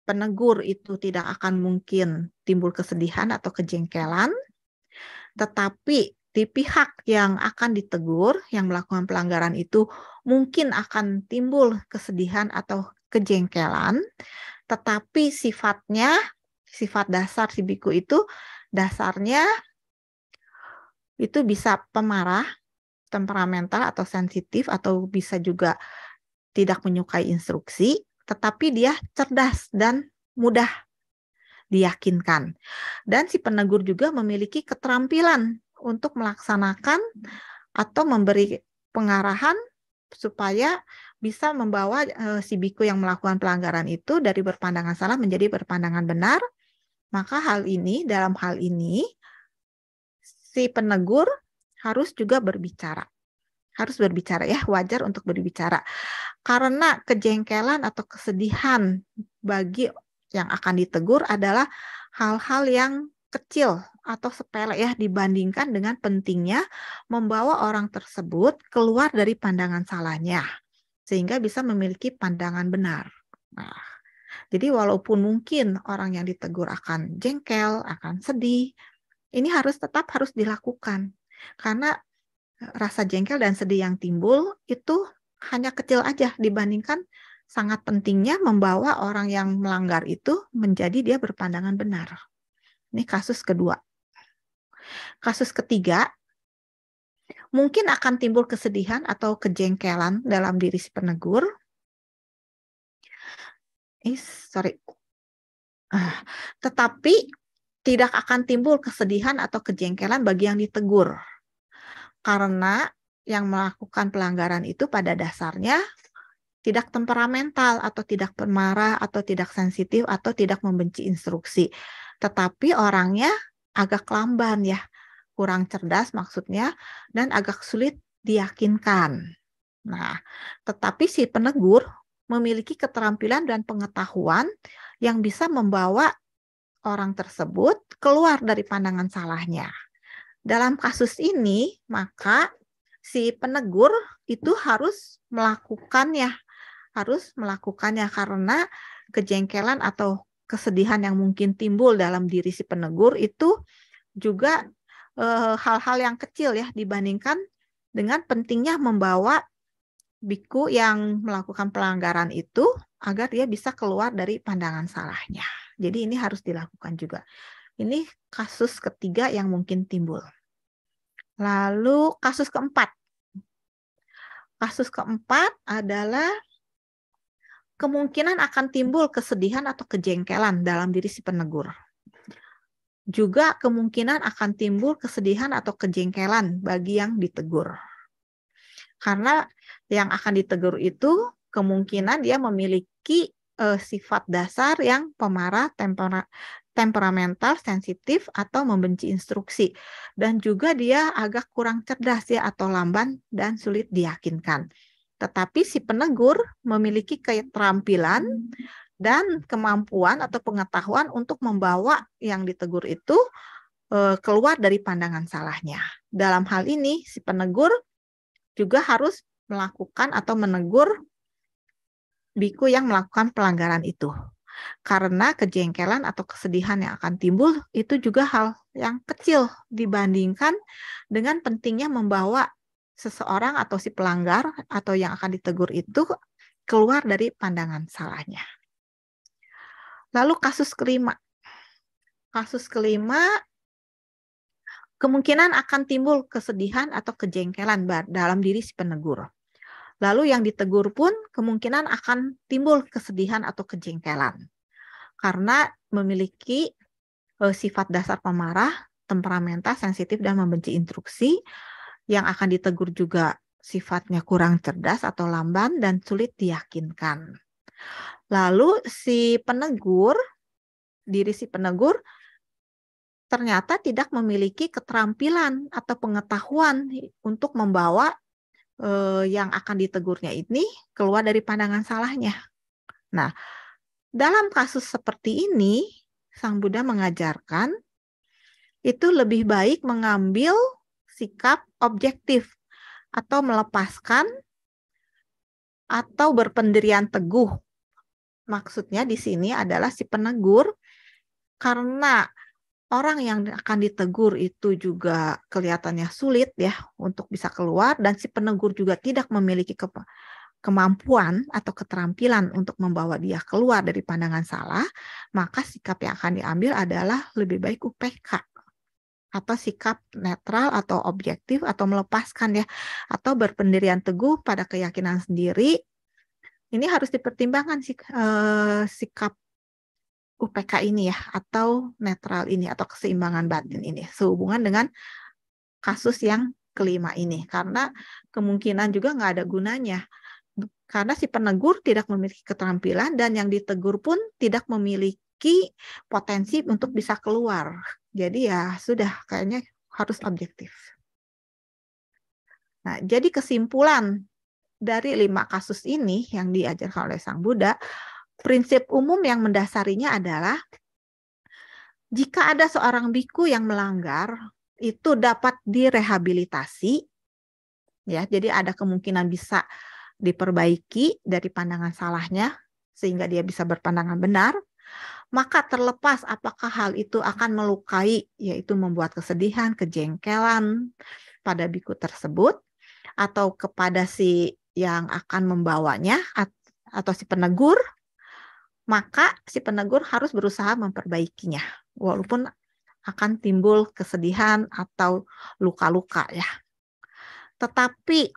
penegur itu tidak akan mungkin timbul kesedihan atau kejengkelan, tetapi di pihak yang akan ditegur, yang melakukan pelanggaran itu mungkin akan timbul kesedihan atau kejengkelan, tetapi sifatnya sifat dasar si biku itu dasarnya itu bisa pemarah, temperamental atau sensitif, atau bisa juga tidak menyukai instruksi, tetapi dia cerdas dan mudah diyakinkan. Dan si penegur juga memiliki keterampilan untuk melaksanakan atau memberi pengarahan supaya bisa membawa si biku yang melakukan pelanggaran itu dari berpandangan salah menjadi berpandangan benar. Maka dalam hal ini si penegur harus juga berbicara. Harus berbicara ya, wajar untuk berbicara. Karena kejengkelan atau kesedihan bagi yang akan ditegur adalah hal-hal yang kecil atau sepele ya dibandingkan dengan pentingnya membawa orang tersebut keluar dari pandangan salahnya sehingga bisa memiliki pandangan benar. Nah, jadi walaupun mungkin orang yang ditegur akan jengkel, akan sedih, ini tetap harus dilakukan karena rasa jengkel dan sedih yang timbul itu hanya kecil aja dibandingkan sangat pentingnya membawa orang yang melanggar itu menjadi dia berpandangan benar. Ini kasus kedua. Kasus ketiga, mungkin akan timbul kesedihan atau kejengkelan dalam diri si penegur. Tetapi tidak akan timbul kesedihan atau kejengkelan bagi yang ditegur. Karena yang melakukan pelanggaran itu pada dasarnya tidak temperamental atau tidak pemarah atau tidak sensitif atau tidak membenci instruksi. Tetapi orangnya agak lamban ya, kurang cerdas maksudnya, dan agak sulit diyakinkan. Nah, tetapi si penegur memiliki keterampilan dan pengetahuan yang bisa membawa orang tersebut keluar dari pandangan salahnya. Dalam kasus ini, maka si penegur itu harus melakukannya karena kejengkelan atau kesedihan yang mungkin timbul dalam diri si penegur itu juga hal-hal yang kecil ya dibandingkan dengan pentingnya membawa biku yang melakukan pelanggaran itu agar dia bisa keluar dari pandangan salahnya. Jadi ini harus dilakukan juga. Ini kasus ketiga yang mungkin timbul. Lalu kasus keempat. Kasus keempat adalah kemungkinan akan timbul kesedihan atau kejengkelan dalam diri si penegur. Juga kemungkinan akan timbul kesedihan atau kejengkelan bagi yang ditegur. Karena yang akan ditegur itu kemungkinan dia memiliki sifat dasar yang pemarah, temperamental, sensitif, atau membenci instruksi. Dan juga dia agak kurang cerdas ya atau lamban dan sulit diyakinkan. Tetapi si penegur memiliki keterampilan dan kemampuan atau pengetahuan untuk membawa yang ditegur itu keluar dari pandangan salahnya. Dalam hal ini si penegur juga harus melakukan atau menegur biku yang melakukan pelanggaran itu. Karena kejengkelan atau kesedihan yang akan timbul itu juga hal yang kecil dibandingkan dengan pentingnya membawa seseorang atau si pelanggar atau yang akan ditegur itu keluar dari pandangan salahnya. Lalu kasus kelima. Kasus kelima, kemungkinan akan timbul kesedihan atau kejengkelan dalam diri si penegur. Lalu yang ditegur pun kemungkinan akan timbul kesedihan atau kejengkelan. Karena memiliki sifat dasar pemarah, temperamental, sensitif, dan membenci instruksi. Yang akan ditegur juga sifatnya kurang cerdas atau lamban dan sulit diyakinkan. Lalu diri si penegur ternyata tidak memiliki keterampilan atau pengetahuan untuk membawa yang akan ditegurnya ini keluar dari pandangan salahnya. Nah, dalam kasus seperti ini, Sang Buddha mengajarkan itu lebih baik mengambil sikap objektif atau melepaskan atau berpendirian teguh. Maksudnya di sini adalah si penegur karena orang yang akan ditegur itu juga kelihatannya sulit ya untuk bisa keluar dan si penegur juga tidak memiliki kemampuan atau keterampilan untuk membawa dia keluar dari pandangan salah, maka sikap yang akan diambil adalah lebih baik UPK atau sikap netral atau objektif atau melepaskan ya, atau berpendirian teguh pada keyakinan sendiri. Ini harus dipertimbangkan sikap UPK ini ya, atau netral ini, atau keseimbangan batin ini sehubungan dengan kasus yang kelima ini, karena kemungkinan juga nggak ada gunanya, karena si penegur tidak memiliki keterampilan dan yang ditegur pun tidak memiliki potensi untuk bisa keluar. Jadi ya sudah, kayaknya harus objektif. Nah, jadi kesimpulan dari 5 kasus ini yang diajarkan oleh Sang Buddha, prinsip umum yang mendasarinya adalah jika ada seorang biku yang melanggar, itu dapat direhabilitasi, ya. Jadi ada kemungkinan bisa diperbaiki dari pandangan salahnya sehingga dia bisa berpandangan benar. Maka terlepas apakah hal itu akan melukai, yaitu membuat kesedihan, kejengkelan pada biku tersebut, atau kepada si yang akan membawanya atau si penegur, maka si penegur harus berusaha memperbaikinya, walaupun akan timbul kesedihan atau luka-luka ya. Tetapi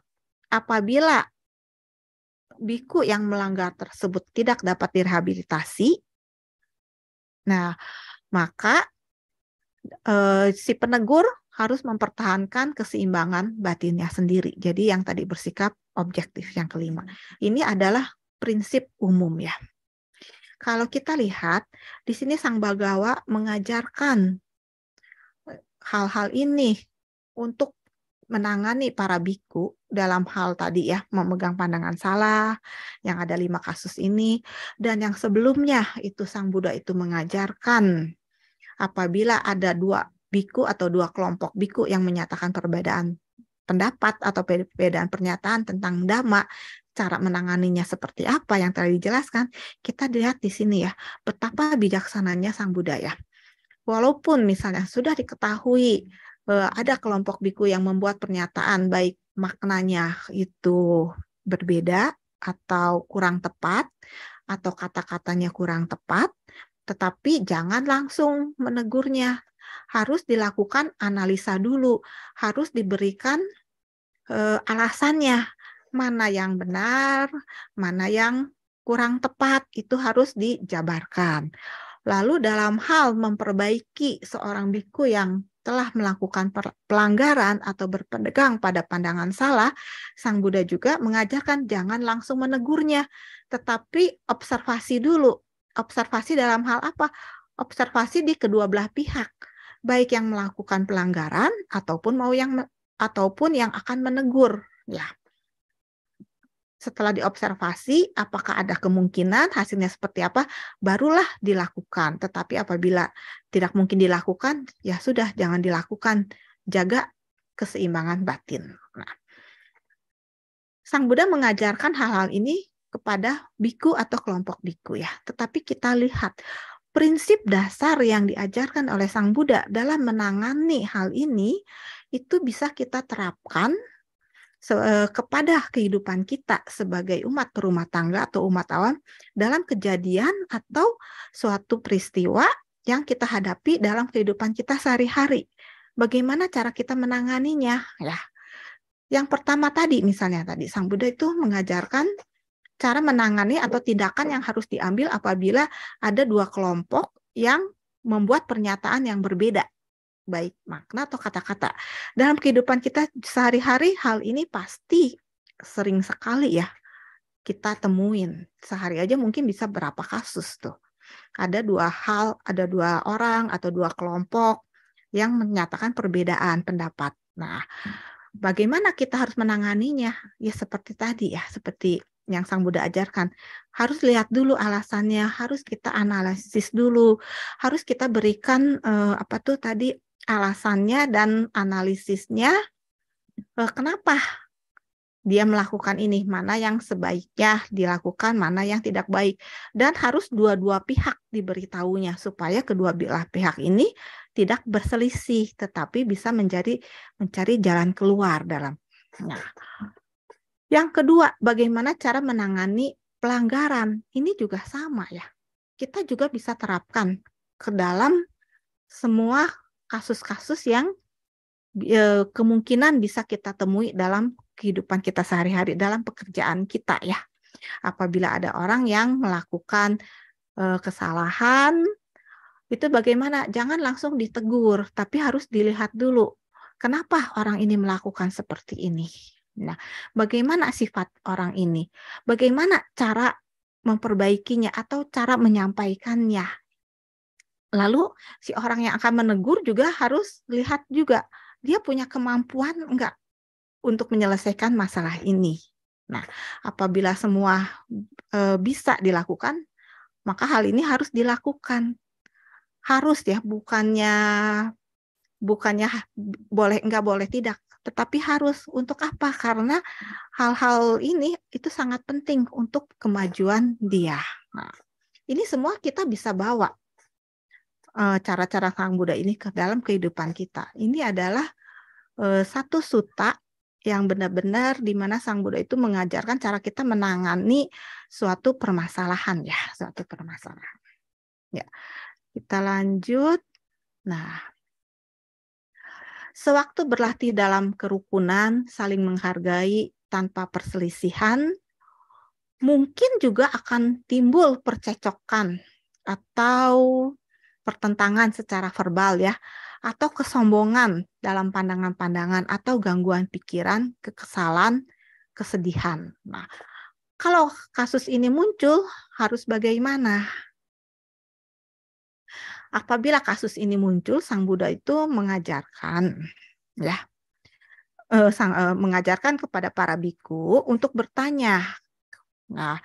apabila biku yang melanggar tersebut tidak dapat direhabilitasi, nah maka si penegur harus mempertahankan keseimbangan batinnya sendiri. Jadi yang tadi bersikap objektif yang kelima. Ini adalah prinsip umum ya. Kalau kita lihat di sini Sang Bagawa mengajarkan hal-hal ini untuk menangani para biku dalam hal tadi ya, memegang pandangan salah, yang ada 5 kasus ini, dan yang sebelumnya itu Sang Buddha itu mengajarkan apabila ada 2 biku atau 2 kelompok biku yang menyatakan perbedaan pendapat atau perbedaan pernyataan tentang dhamma, cara menanganinya seperti apa yang telah dijelaskan, kita lihat di sini ya, betapa bijaksananya Sang Buddha ya. Walaupun misalnya sudah diketahui ada kelompok biku yang membuat pernyataan baik maknanya itu berbeda atau kurang tepat, atau kata-katanya kurang tepat, tetapi jangan langsung menegurnya. Harus dilakukan analisa dulu, harus diberikan alasannya, mana yang benar, mana yang kurang tepat, itu harus dijabarkan. Lalu dalam hal memperbaiki seorang biku yang telah melakukan pelanggaran atau berpegang pada pandangan salah, Sang Buddha juga mengajarkan jangan langsung menegurnya, tetapi observasi dulu. Observasi dalam hal apa? Observasi di kedua belah pihak, baik yang melakukan pelanggaran ataupun yang akan menegur, ya. Setelah diobservasi, apakah ada kemungkinan hasilnya seperti apa, barulah dilakukan. Tetapi apabila tidak mungkin dilakukan, ya sudah, jangan dilakukan. Jaga keseimbangan batin. Nah, Sang Buddha mengajarkan hal-hal ini kepada biku atau kelompok biku ya. Tetapi kita lihat prinsip dasar yang diajarkan oleh Sang Buddha dalam menangani hal ini itu bisa kita terapkan kepada kehidupan kita sebagai umat berumah tangga atau umat awam dalam kejadian atau suatu peristiwa yang kita hadapi dalam kehidupan kita sehari-hari. Bagaimana cara kita menanganinya? Ya, yang pertama tadi misalnya tadi Sang Buddha itu mengajarkan cara menangani atau tindakan yang harus diambil apabila ada 2 kelompok yang membuat pernyataan yang berbeda, baik makna atau kata-kata. Dalam kehidupan kita sehari-hari hal ini pasti sering sekali ya kita temuin. Sehari aja mungkin bisa berapa kasus tuh. Ada 2 hal, ada 2 orang atau 2 kelompok yang menyatakan perbedaan pendapat. Nah, bagaimana kita harus menanganinya? Ya seperti tadi ya, seperti yang Sang Buddha ajarkan. Harus lihat dulu alasannya, harus kita analisis dulu, harus kita berikan alasannya dan analisisnya, kenapa dia melakukan ini, mana yang sebaiknya dilakukan, mana yang tidak baik. Dan harus dua-dua pihak diberitahunya supaya kedua belah pihak ini tidak berselisih, tetapi bisa mencari jalan keluar dalam. Nah, Yang kedua, bagaimana cara menangani pelanggaran? Ini juga sama ya. Kita juga bisa terapkan ke dalam semua kasus-kasus yang kemungkinan bisa kita temui dalam kehidupan kita sehari-hari, dalam pekerjaan kita ya. Apabila ada orang yang melakukan kesalahan, itu bagaimana? Jangan langsung ditegur, tapi harus dilihat dulu. Kenapa orang ini melakukan seperti ini? Nah, bagaimana sifat orang ini? Bagaimana cara memperbaikinya atau cara menyampaikannya? Lalu si orang yang akan menegur juga harus lihat juga dia punya kemampuan enggak untuk menyelesaikan masalah ini. Nah, apabila semua bisa dilakukan, maka hal ini harus dilakukan. Harus ya, bukannya enggak boleh tidak, tetapi harus. Untuk apa? Karena hal-hal ini itu sangat penting untuk kemajuan dia. Nah, ini semua kita bisa bawa cara-cara Sang Buddha ini ke dalam kehidupan kita. Ini adalah satu sutta yang benar-benar di mana Sang Buddha itu mengajarkan cara kita menangani suatu permasalahan ya, suatu permasalahan. Ya, kita lanjut. Nah, sewaktu berlatih dalam kerukunan, saling menghargai tanpa perselisihan, mungkin juga akan timbul percecokan atau pertentangan secara verbal ya, atau kesombongan dalam pandangan-pandangan atau gangguan pikiran, kekesalan, kesedihan. Nah, kalau kasus ini muncul, harus bagaimana? Apabila kasus ini muncul, Sang Buddha itu mengajarkan ya, mengajarkan kepada para biku untuk bertanya. Nah,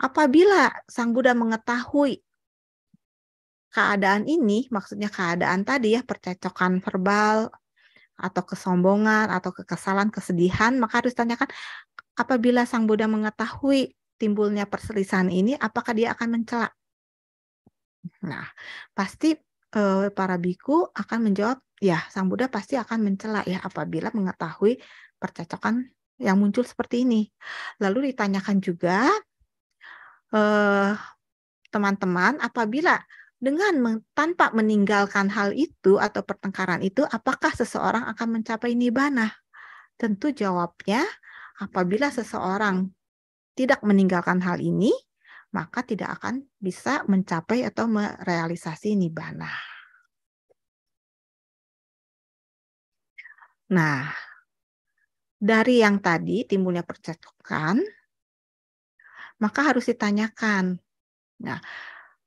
apabila Sang Buddha mengetahui keadaan ini, maksudnya keadaan tadi ya, percecokan verbal atau kesombongan atau kekesalan, kesedihan, maka harus tanyakan, apabila Sang Buddha mengetahui timbulnya perselisihan ini, apakah dia akan mencela? Nah, pasti para biku akan menjawab, ya, Sang Buddha pasti akan mencela ya apabila mengetahui percecokan yang muncul seperti ini. Lalu ditanyakan juga, teman-teman, apabila tanpa meninggalkan hal itu atau pertengkaran itu, apakah seseorang akan mencapai nibbana? Tentu jawabnya, apabila seseorang tidak meninggalkan hal ini, maka tidak akan bisa mencapai atau merealisasi nibbana. Nah, dari yang tadi timbulnya percecokan, maka harus ditanyakan, nah,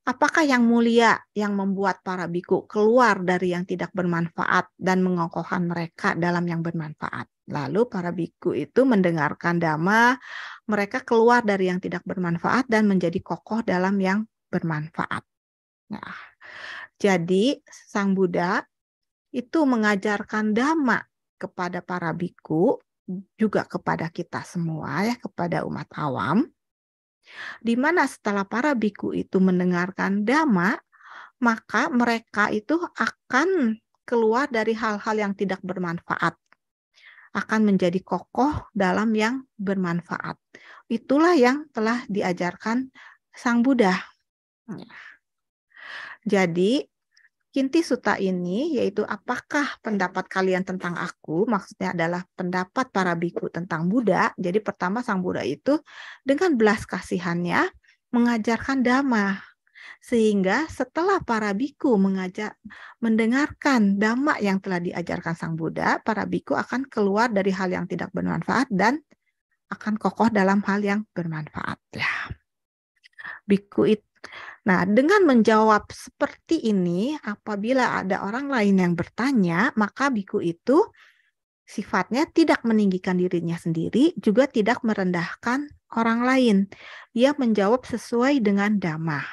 apakah yang mulia yang membuat para biku keluar dari yang tidak bermanfaat dan mengokohkan mereka dalam yang bermanfaat? Lalu para biku itu mendengarkan dhamma, mereka keluar dari yang tidak bermanfaat dan menjadi kokoh dalam yang bermanfaat. Nah, jadi Sang Buddha itu mengajarkan dhamma kepada para biku, juga kepada kita semua ya, kepada umat awam, di mana setelah para biku itu mendengarkan dhamma, maka mereka itu akan keluar dari hal-hal yang tidak bermanfaat, akan menjadi kokoh dalam yang bermanfaat. Itulah yang telah diajarkan Sang Buddha. Jadi, Kinti Sutta ini yaitu apakah pendapat kalian tentang aku, maksudnya adalah pendapat para biku tentang Buddha. Jadi pertama Sang Buddha itu dengan belas kasihannya mengajarkan dhamma. Sehingga setelah para biku mendengarkan dhamma yang telah diajarkan Sang Buddha, para biku akan keluar dari hal yang tidak bermanfaat dan akan kokoh dalam hal yang bermanfaat. Ya. Biku itu. Nah, dengan menjawab seperti ini, apabila ada orang lain yang bertanya, maka biku itu sifatnya tidak meninggikan dirinya sendiri, juga tidak merendahkan orang lain. Ia menjawab sesuai dengan dhamma.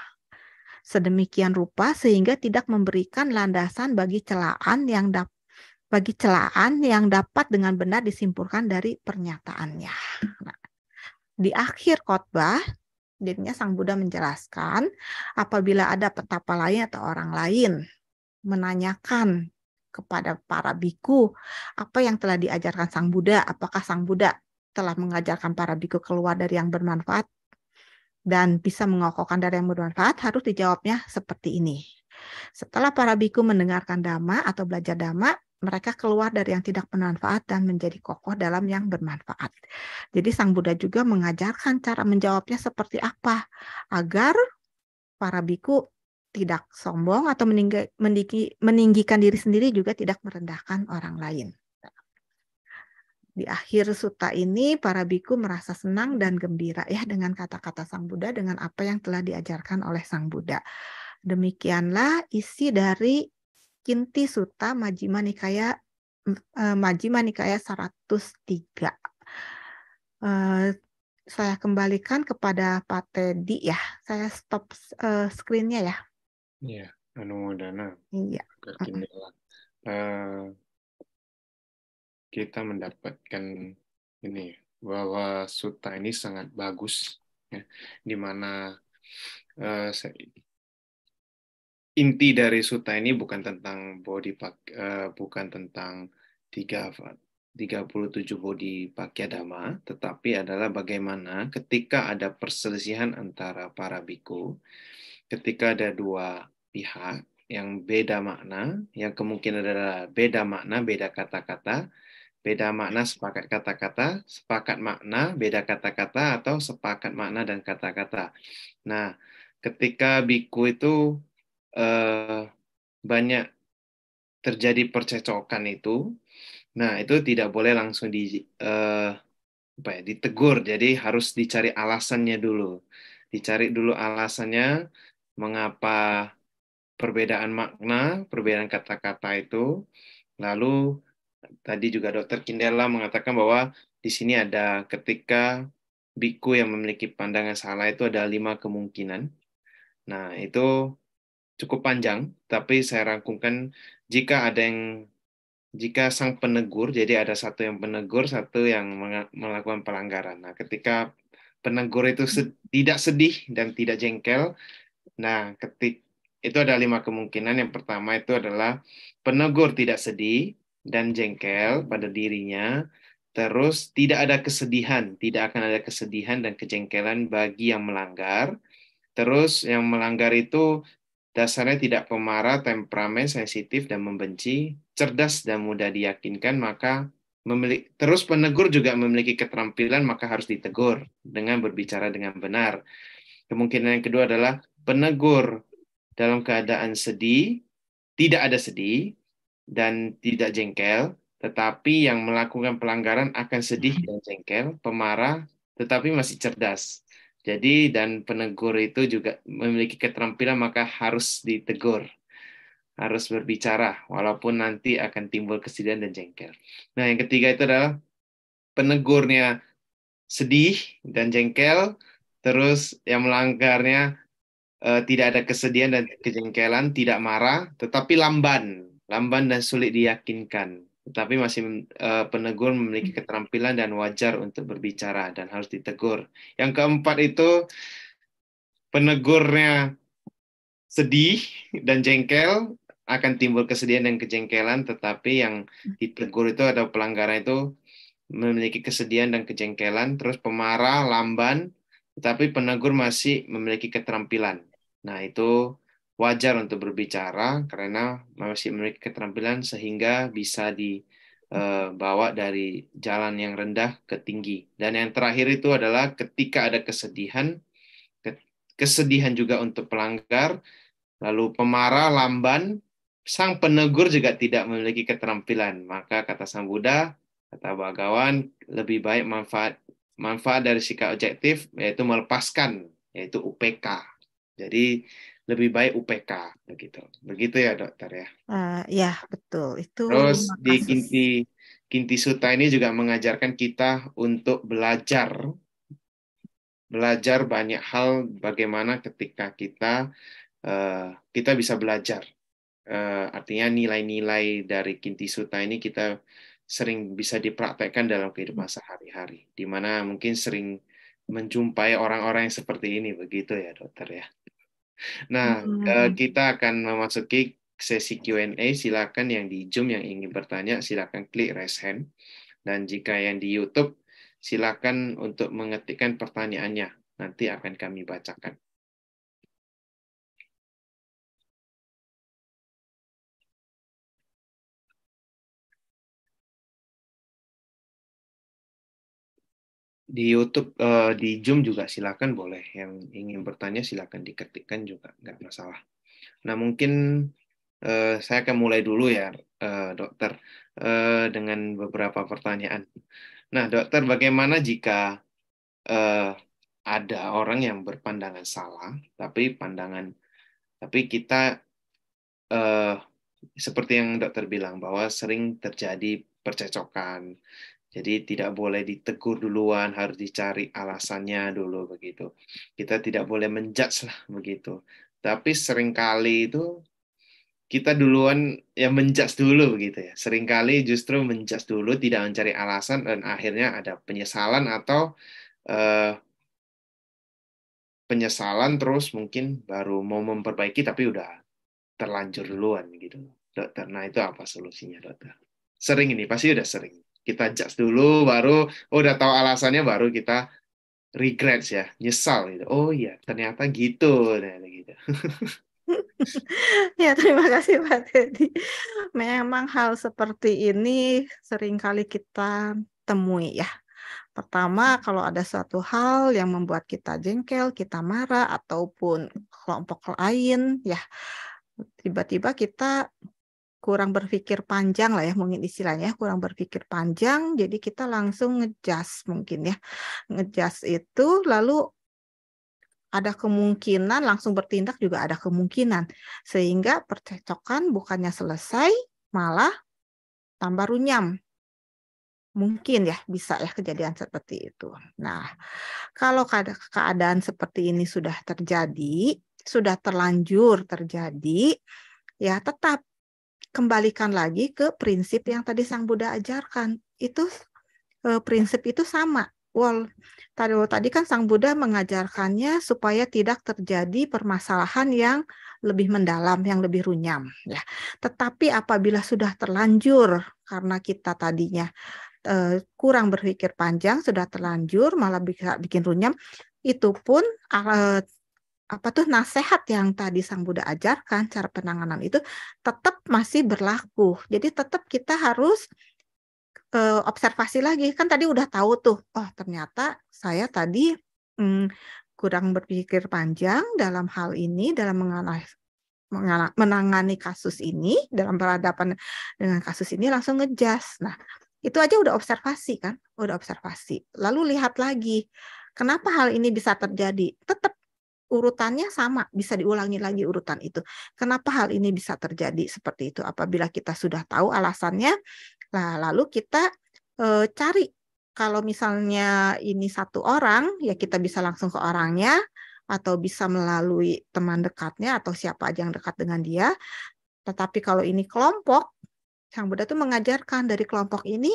Sedemikian rupa sehingga tidak memberikan landasan bagi celaan yang dapat dengan benar disimpulkan dari pernyataannya. Nah, di akhir khotbah, jadinya Sang Buddha menjelaskan, apabila ada petapa lain atau orang lain menanyakan kepada para biku apa yang telah diajarkan Sang Buddha, apakah Sang Buddha telah mengajarkan para biku keluar dari yang bermanfaat dan bisa mengokohkan dari yang bermanfaat, harus dijawabnya seperti ini. Setelah para biku mendengarkan dhamma atau belajar dhamma, mereka keluar dari yang tidak bermanfaat dan menjadi kokoh dalam yang bermanfaat. Jadi Sang Buddha juga mengajarkan cara menjawabnya seperti apa, agar para biku tidak sombong atau meninggikan diri sendiri, juga tidak merendahkan orang lain. Di akhir sutta ini, para biku merasa senang dan gembira ya dengan kata-kata Sang Buddha, dengan apa yang telah diajarkan oleh Sang Buddha. Demikianlah isi dari Kinti Sutta Majjhima Nikaya 103. Saya kembalikan kepada Pak Teddy ya. Saya stop screen-nya ya. Iya, Anumodana. Iya. Kita mendapatkan ini bahwa sutta ini sangat bagus, ya, di mana inti dari sutta ini bukan tentang bukan tentang 37 bodi Pakyadama, tetapi adalah bagaimana ketika ada perselisihan antara para biku, ketika ada dua pihak yang beda makna, yang kemungkinan adalah beda makna, beda kata-kata, beda makna sepakat kata-kata, sepakat makna, beda kata-kata, atau sepakat makna dan kata-kata. Nah, ketika biku itu banyak terjadi percecokan itu, nah itu tidak boleh langsung ditegur. Jadi harus dicari alasannya dulu. Dicari dulu alasannya mengapa perbedaan makna, perbedaan kata-kata itu. Lalu tadi juga Dokter Kindela mengatakan bahwa di sini ada ketika biku yang memiliki pandangan salah itu ada 5 kemungkinan. Nah, itu cukup panjang, tapi saya rangkumkan jika sang penegur, jadi ada satu yang penegur, satu yang melakukan pelanggaran. Nah, ketika penegur itu tidak sedih dan tidak jengkel, nah, itu ada 5 kemungkinan. Yang pertama itu adalah penegur tidak sedih dan jengkel pada dirinya, terus tidak ada kesedihan, tidak akan ada kesedihan dan kejengkelan bagi yang melanggar. Terus yang melanggar itu dasarnya tidak pemarah, temperamen, sensitif, dan membenci, cerdas dan mudah diyakinkan, maka terus penegur juga memiliki keterampilan, maka harus ditegur dengan berbicara dengan benar. Kemungkinan yang kedua adalah penegur dalam keadaan sedih, tidak ada sedih, dan tidak jengkel, tetapi yang melakukan pelanggaran akan sedih dan jengkel, pemarah, tetapi masih cerdas. Jadi, dan penegur itu juga memiliki keterampilan, maka harus ditegur, harus berbicara, walaupun nanti akan timbul kesedihan dan jengkel. Nah, yang ketiga itu adalah penegurnya sedih dan jengkel, terus yang melanggarnya tidak ada kesedihan dan kejengkelan, tidak marah, tetapi lamban dan sulit diyakinkan. Tetapi masih penegur memiliki keterampilan dan wajar untuk berbicara dan harus ditegur. Yang keempat itu penegurnya sedih dan jengkel, akan timbul kesedihan dan kejengkelan, tetapi yang ditegur itu ada pelanggaran itu memiliki kesedihan dan kejengkelan, terus pemarah, lamban, tetapi penegur masih memiliki keterampilan. Nah, itu wajar untuk berbicara karena masih memiliki keterampilan sehingga bisa dibawa dari jalan yang rendah ke tinggi. Dan yang terakhir itu adalah ketika ada kesedihan juga untuk pelanggar, lalu pemarah, lamban, sang penegur juga tidak memiliki keterampilan. Maka kata Sang Buddha, kata Bhagawan, lebih baik manfaat dari sikap objektif yaitu melepaskan, yaitu UPK. Jadi lebih baik UPK begitu. Begitu ya, Dokter ya. Ya, betul. Itu Terus 5 di kasus. Kinti Sutta ini juga mengajarkan kita untuk belajar banyak hal, bagaimana ketika kita bisa belajar. Artinya nilai-nilai dari Kinti Sutta ini kita sering bisa dipraktekkan dalam kehidupan sehari-hari, di mana mungkin sering menjumpai orang-orang yang seperti ini, begitu ya, Dokter ya. Nah, kita akan memasuki sesi Q&A. Silakan yang di Zoom yang ingin bertanya, silakan klik raise hand. Dan jika yang di YouTube, silakan untuk mengetikkan pertanyaannya. Nanti akan kami bacakan. Di YouTube, di Zoom juga silakan boleh. Yang ingin bertanya silakan diketikkan juga, nggak masalah. Nah, mungkin saya akan mulai dulu ya, dokter, dengan beberapa pertanyaan. Nah, dokter, bagaimana jika ada orang yang berpandangan salah, tapi kita seperti yang dokter bilang bahwa sering terjadi percecokan. Jadi tidak boleh ditegur duluan, harus dicari alasannya dulu begitu. Kita tidak boleh menjudge lah begitu. Tapi seringkali itu kita duluan ya menjudge dulu begitu ya. Seringkali justru menjudge dulu, tidak mencari alasan dan akhirnya ada penyesalan atau penyesalan terus mungkin baru mau memperbaiki tapi udah terlanjur duluan gitu, dokter. Nah, itu apa solusinya, dokter? Sering ini, pasti udah sering. Kita judge dulu, baru udah tahu alasannya, baru kita regrets ya, nyesal gitu. Oh iya, ternyata gitu, ternyata gitu. Ya, terima kasih Pak Teddy. Memang hal seperti ini seringkali kita temui ya. Pertama, kalau ada suatu hal yang membuat kita jengkel, kita marah, ataupun kelompok lain, ya tiba-tiba kita kurang berpikir panjang lah ya, mungkin istilahnya kurang berpikir panjang, jadi kita langsung ngejudge mungkin ya. Ngejudge itu lalu ada kemungkinan langsung bertindak juga ada kemungkinan. Sehingga percekcokan bukannya selesai, malah tambah runyam. Mungkin ya bisa ya kejadian seperti itu. Nah, kalau keadaan seperti ini sudah terjadi, sudah terlanjur terjadi, ya tetap kembalikan lagi ke prinsip yang tadi Sang Buddha ajarkan. Itu prinsip itu sama. Tadi kan Sang Buddha mengajarkannya supaya tidak terjadi permasalahan yang lebih mendalam, yang lebih runyam. Ya. Tetapi apabila sudah terlanjur, karena kita tadinya kurang berpikir panjang, sudah terlanjur, malah bisa bikin runyam, itu pun nasihat yang tadi Sang Buddha ajarkan, cara penanganan itu tetap masih berlaku. Jadi tetap kita harus observasi lagi. Kan tadi udah tahu tuh, oh ternyata saya tadi kurang berpikir panjang dalam hal ini, dalam menangani kasus ini, dalam berhadapan dengan kasus ini langsung ngejas. Nah, itu aja udah observasi kan, udah observasi. Lalu lihat lagi, kenapa hal ini bisa terjadi? Tetap urutannya sama, bisa diulangi lagi urutan itu. Kenapa hal ini bisa terjadi seperti itu? Apabila kita sudah tahu alasannya, lalu kita cari. Kalau misalnya ini satu orang, ya kita bisa langsung ke orangnya, atau bisa melalui teman dekatnya, atau siapa aja yang dekat dengan dia. Tetapi kalau ini kelompok, Sang Buddha tuh mengajarkan dari kelompok ini,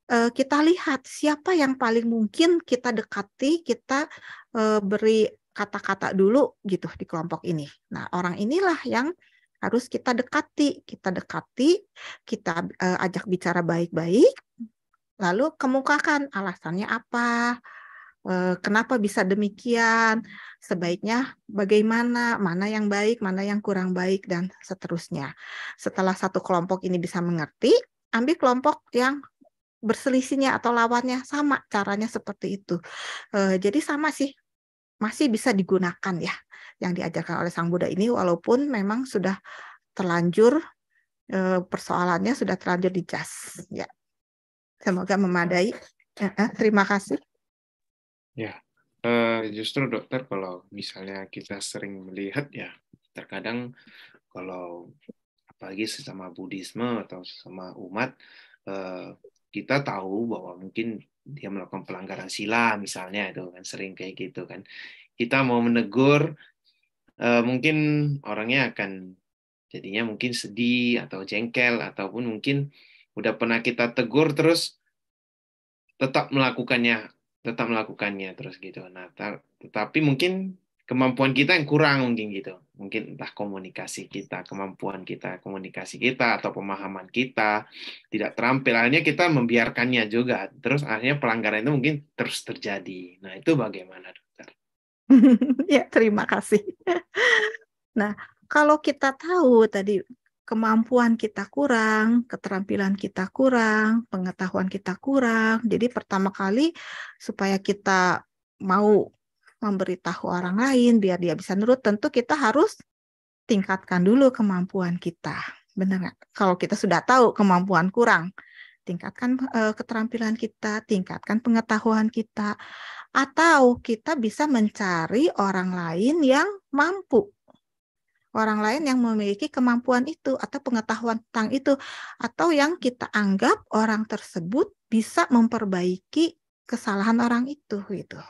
kita lihat siapa yang paling mungkin kita dekati, kita beri kata-kata dulu gitu di kelompok ini. Nah, orang inilah yang harus kita dekati, kita ajak bicara baik-baik, lalu kemukakan alasannya apa, kenapa bisa demikian, sebaiknya bagaimana, mana yang baik, mana yang kurang baik, dan seterusnya. Setelah satu kelompok ini bisa mengerti, ambil kelompok yang berselisihnya atau lawannya sama, caranya seperti itu. Jadi sama sih, masih bisa digunakan ya yang diajarkan oleh Sang Buddha ini, walaupun memang sudah terlanjur persoalannya sudah terlanjur dijas. Ya, semoga memadai. Terima kasih. Ya, justru dokter kalau misalnya kita sering melihat ya, terkadang kalau apalagi sesama Buddhisme atau sesama umat, kita tahu bahwa mungkin dia melakukan pelanggaran sila misalnya, itu kan sering kayak gitu kan. Kita mau menegur, mungkin orangnya akan jadinya mungkin sedih atau jengkel, ataupun mungkin udah pernah kita tegur terus tetap melakukannya terus gitu. Nah, tetapi mungkin kemampuan kita yang kurang mungkin gitu. Mungkin entah komunikasi kita, kemampuan kita, komunikasi kita, atau pemahaman kita tidak terampil. Akhirnya kita membiarkannya juga. Terus akhirnya pelanggaran itu mungkin terus terjadi. Nah, itu bagaimana, dokter? Ya, terima kasih. Nah, kalau kita tahu tadi kemampuan kita kurang, keterampilan kita kurang, pengetahuan kita kurang. Jadi pertama kali supaya kita mau memberitahu orang lain biar dia bisa nurut, tentu kita harus tingkatkan dulu kemampuan kita. Benar nggak? Kalau kita sudah tahu kemampuan kurang, tingkatkan keterampilan kita, tingkatkan pengetahuan kita, atau kita bisa mencari orang lain yang mampu, orang lain yang memiliki kemampuan itu atau pengetahuan tentang itu, atau yang kita anggap orang tersebut bisa memperbaiki kesalahan orang itu gitu.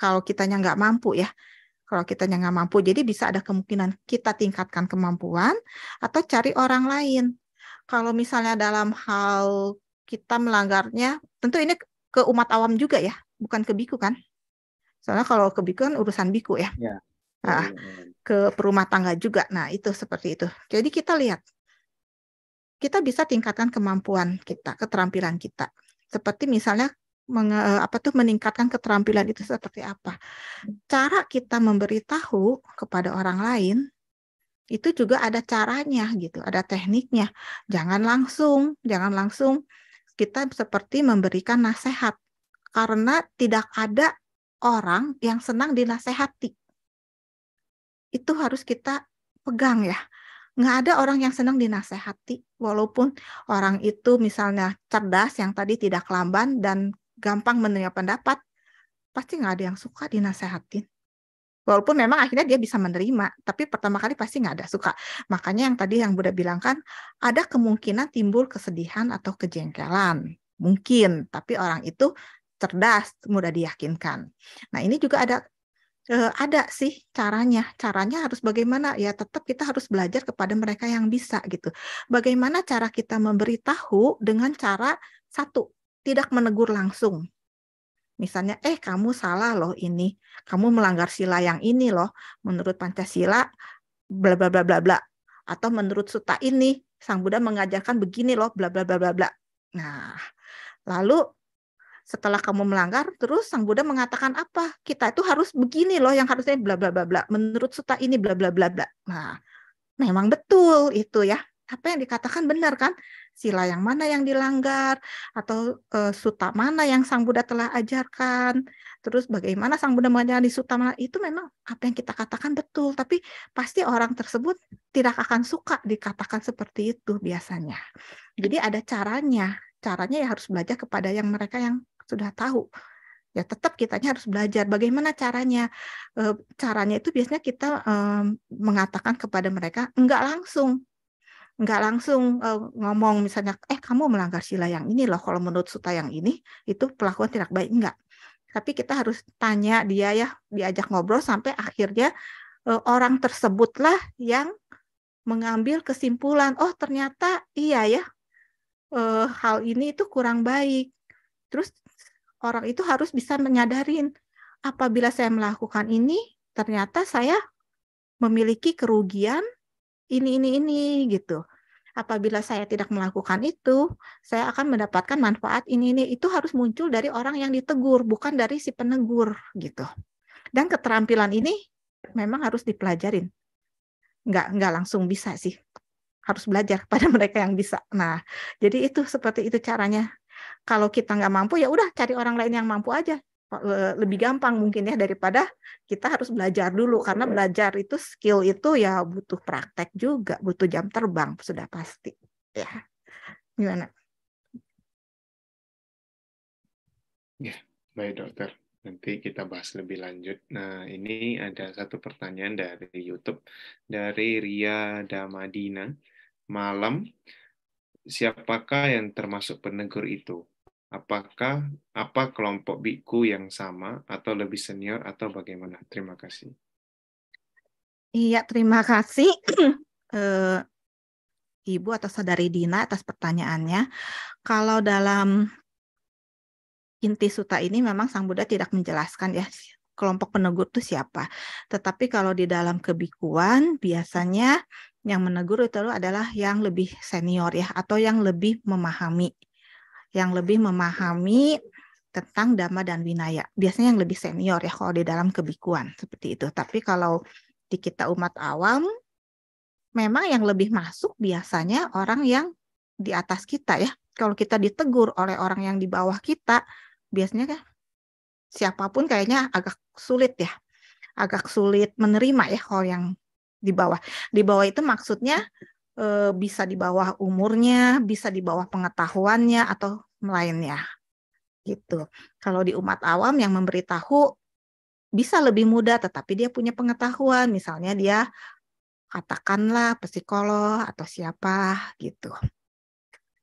Kalau kitanya nggak mampu ya, kalau kitanya nggak mampu, jadi bisa ada kemungkinan kita tingkatkan kemampuan atau cari orang lain. Kalau misalnya dalam hal kita melanggarnya, tentu ini ke umat awam juga ya, bukan ke biku kan? Soalnya kalau ke biku kan urusan biku ya. Ya. Nah, ke perumah tangga juga. Nah, itu seperti itu. Jadi kita lihat, kita bisa tingkatkan kemampuan kita, keterampilan kita. Seperti misalnya meningkatkan keterampilan itu seperti apa? Cara kita memberitahu kepada orang lain itu juga ada caranya gitu, ada tekniknya. Jangan langsung kita seperti memberikan nasihat, karena tidak ada orang yang senang dinasehati. Itu harus kita pegang ya. Nggak ada orang yang senang dinasehati, walaupun orang itu misalnya cerdas, yang tadi tidak lamban dan gampang menerima pendapat, pasti nggak ada yang suka dinasehatin. Walaupun memang akhirnya dia bisa menerima, tapi pertama kali pasti nggak ada suka. Makanya yang tadi yang Buddha bilang kan, ada kemungkinan timbul kesedihan atau kejengkelan. Mungkin, tapi orang itu cerdas, mudah diyakinkan. Nah, ini juga ada sih caranya. Caranya harus bagaimana? Ya tetap kita harus belajar kepada mereka yang bisa gitu. Bagaimana cara kita memberitahu dengan cara satu, tidak menegur langsung. Misalnya, kamu salah loh ini. Kamu melanggar sila yang ini loh. Menurut Pancasila, bla bla bla bla bla. Atau menurut Sutta ini, Sang Buddha mengajarkan begini loh, bla bla bla bla bla. Nah, lalu setelah kamu melanggar, terus Sang Buddha mengatakan apa? Kita itu harus begini loh, yang harusnya bla bla bla bla. Menurut Sutta ini bla bla bla bla. Nah, memang betul itu ya. Apa yang dikatakan benar kan? Sila yang mana yang dilanggar, atau sutta mana yang Sang Buddha telah ajarkan. Terus bagaimana Sang Buddha mengajarkan di sutta mana, itu memang apa yang kita katakan betul, tapi pasti orang tersebut tidak akan suka dikatakan seperti itu biasanya. Jadi ada caranya. Caranya ya harus belajar kepada yang mereka yang sudah tahu. Ya tetap kitanya harus belajar bagaimana caranya. Caranya itu biasanya kita mengatakan kepada mereka nggak langsung ngomong misalnya, kamu melanggar sila yang ini loh, kalau menurut sutta yang ini itu perlakuan tidak baik, enggak. Tapi kita harus tanya dia ya, diajak ngobrol sampai akhirnya orang tersebutlah yang mengambil kesimpulan, oh ternyata iya ya, hal ini itu kurang baik. Terus orang itu harus bisa menyadarin, apabila saya melakukan ini, ternyata saya memiliki kerugian ini gitu. Apabila saya tidak melakukan itu, saya akan mendapatkan manfaat ini. Itu harus muncul dari orang yang ditegur, bukan dari si penegur gitu. Dan keterampilan ini memang harus dipelajarin. Nggak langsung bisa sih. Harus belajar pada mereka yang bisa. Nah, jadi itu seperti itu caranya. Kalau kita nggak mampu, ya udah cari orang lain yang mampu aja. Lebih gampang mungkin ya daripada kita harus belajar dulu, karena belajar itu skill itu ya butuh praktek juga, butuh jam terbang sudah pasti ya. Gimana? Ya, baik dokter. Nanti kita bahas lebih lanjut. Nah, ini ada satu pertanyaan dari YouTube dari Ria Damadina. Malam, siapakah yang termasuk penegur itu? Apakah kelompok biku yang sama atau lebih senior atau bagaimana? Terima kasih. Iya, terima kasih Ibu atau Saudari Dina atas pertanyaannya. Kalau dalam inti sutta ini memang Sang Buddha tidak menjelaskan ya kelompok penegur itu siapa. Tetapi kalau di dalam kebikuan biasanya yang menegur itu adalah yang lebih senior ya, atau yang lebih memahami. Yang lebih memahami tentang Dhamma dan Vinaya. Biasanya yang lebih senior ya kalau di dalam kebikuan seperti itu. Tapi kalau di kita umat awam, memang yang lebih masuk biasanya orang yang di atas kita ya. Kalau kita ditegur oleh orang yang di bawah kita, biasanya kan siapapun kayaknya agak sulit ya. Agak sulit menerima ya kalau yang di bawah. Di bawah itu maksudnya bisa di bawah umurnya, bisa di bawah pengetahuannya atau lainnya. Gitu. Kalau di umat awam yang memberitahu bisa lebih mudah, tetapi dia punya pengetahuan. Misalnya dia katakanlah psikolog atau siapa gitu.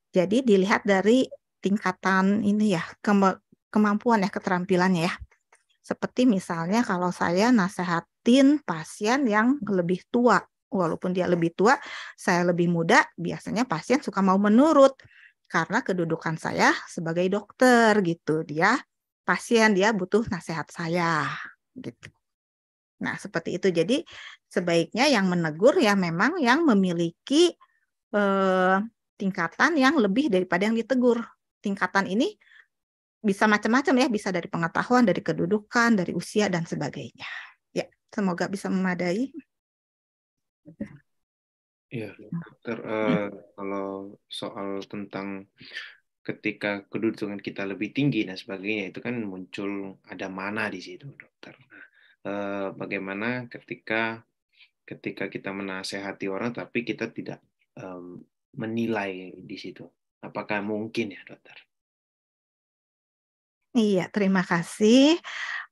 Jadi dilihat dari tingkatan ini ya, kemampuan ya, keterampilannya ya. Seperti misalnya kalau saya nasehatin pasien yang lebih tua, walaupun dia lebih tua, saya lebih muda, biasanya pasien suka mau menurut karena kedudukan saya sebagai dokter gitu. Dia pasien, dia butuh nasihat saya gitu. Nah, seperti itu. Jadi sebaiknya yang menegur ya memang yang memiliki tingkatan yang lebih daripada yang ditegur. Tingkatan ini bisa macam-macam ya, bisa dari pengetahuan, dari kedudukan, dari usia, dan sebagainya. Ya, semoga bisa memadai. Ya, dokter, kalau soal tentang ketika kedudukan kita lebih tinggi dan sebagainya, itu kan muncul ada mana di situ, dokter. Bagaimana ketika kita menasehati orang, tapi kita tidak menilai di situ? Apakah mungkin ya, dokter? Iya, terima kasih.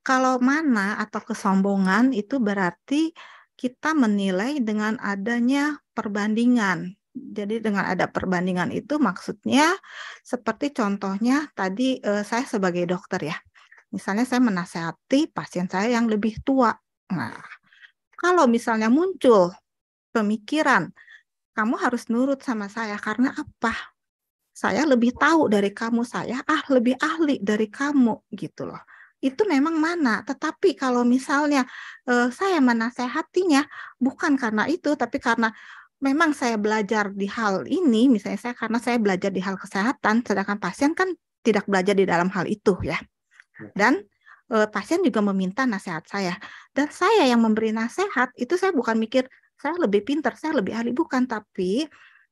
Kalau mana atau kesombongan itu berarti kita menilai dengan adanya perbandingan. Jadi dengan ada perbandingan itu maksudnya seperti contohnya tadi saya sebagai dokter ya. Misalnya saya menasehati pasien saya yang lebih tua. Nah, kalau misalnya muncul pemikiran, kamu harus nurut sama saya karena apa? Saya lebih tahu dari kamu, saya lebih ahli dari kamu gitu loh. Itu memang mana. Tetapi kalau misalnya saya menasehatinya bukan karena itu, tapi karena memang saya belajar di hal ini, misalnya karena saya belajar di hal kesehatan, sedangkan pasien kan tidak belajar di dalam hal itu ya. Dan pasien juga meminta nasihat saya. Dan saya yang memberi nasihat, itu saya bukan mikir saya lebih pintar, saya lebih ahli, bukan. Tapi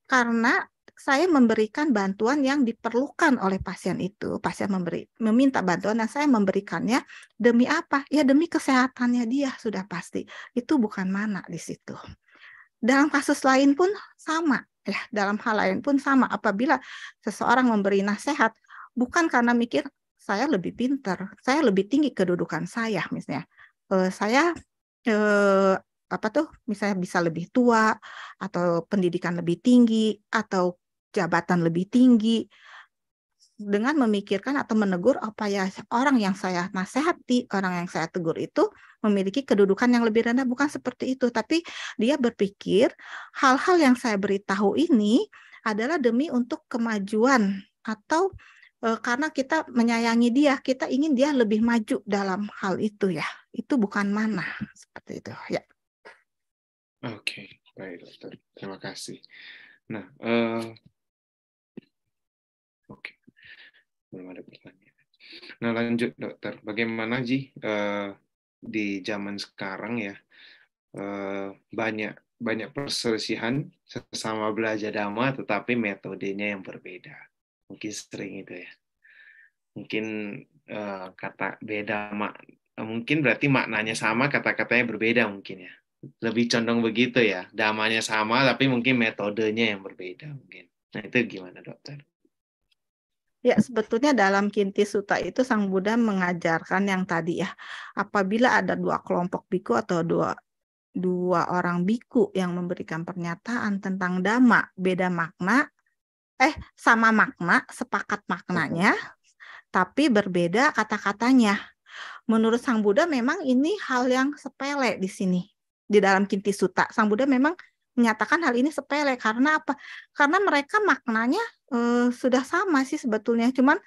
karena saya memberikan bantuan yang diperlukan oleh pasien itu. Pasien meminta bantuan dan saya memberikannya demi apa? Ya demi kesehatannya dia sudah pasti. Itu bukan mana di situ. Dalam kasus lain pun sama. Ya, dalam hal lain pun sama. Apabila seseorang memberi nasihat, bukan karena mikir saya lebih pintar, saya lebih tinggi kedudukan saya misalnya. Saya apa tuh misalnya bisa lebih tua atau pendidikan lebih tinggi atau jabatan lebih tinggi, dengan memikirkan atau menegur apa ya orang yang saya nasihati, orang yang saya tegur itu memiliki kedudukan yang lebih rendah, bukan seperti itu, tapi dia berpikir hal-hal yang saya beritahu ini adalah demi untuk kemajuan atau karena kita menyayangi dia, kita ingin dia lebih maju dalam hal itu ya. Itu bukan mana seperti itu ya. Oke, baik dokter. Terima kasih. Nah, oke, belum ada pertanyaan. Nah, lanjut dokter. Bagaimana sih di zaman sekarang ya banyak perselisihan sesama belajar dhamma, tetapi metodenya yang berbeda. Mungkin sering itu ya. Mungkin kata beda mungkin berarti maknanya sama, kata-katanya berbeda mungkin ya. Lebih condong begitu ya. Dhamanya sama tapi mungkin metodenya yang berbeda mungkin. Nah, itu gimana dokter? Ya, sebetulnya dalam Kinti Sutta itu Sang Buddha mengajarkan yang tadi ya, apabila ada dua kelompok biku atau dua orang biku yang memberikan pernyataan tentang dhamma, beda makna, sama makna, sepakat maknanya, tapi berbeda kata-katanya. Menurut Sang Buddha memang ini hal yang sepele di sini. Di dalam Kinti Sutta, Sang Buddha memang menyatakan hal ini sepele. Karena apa? Karena mereka maknanya sudah sama sih sebetulnya. Cuman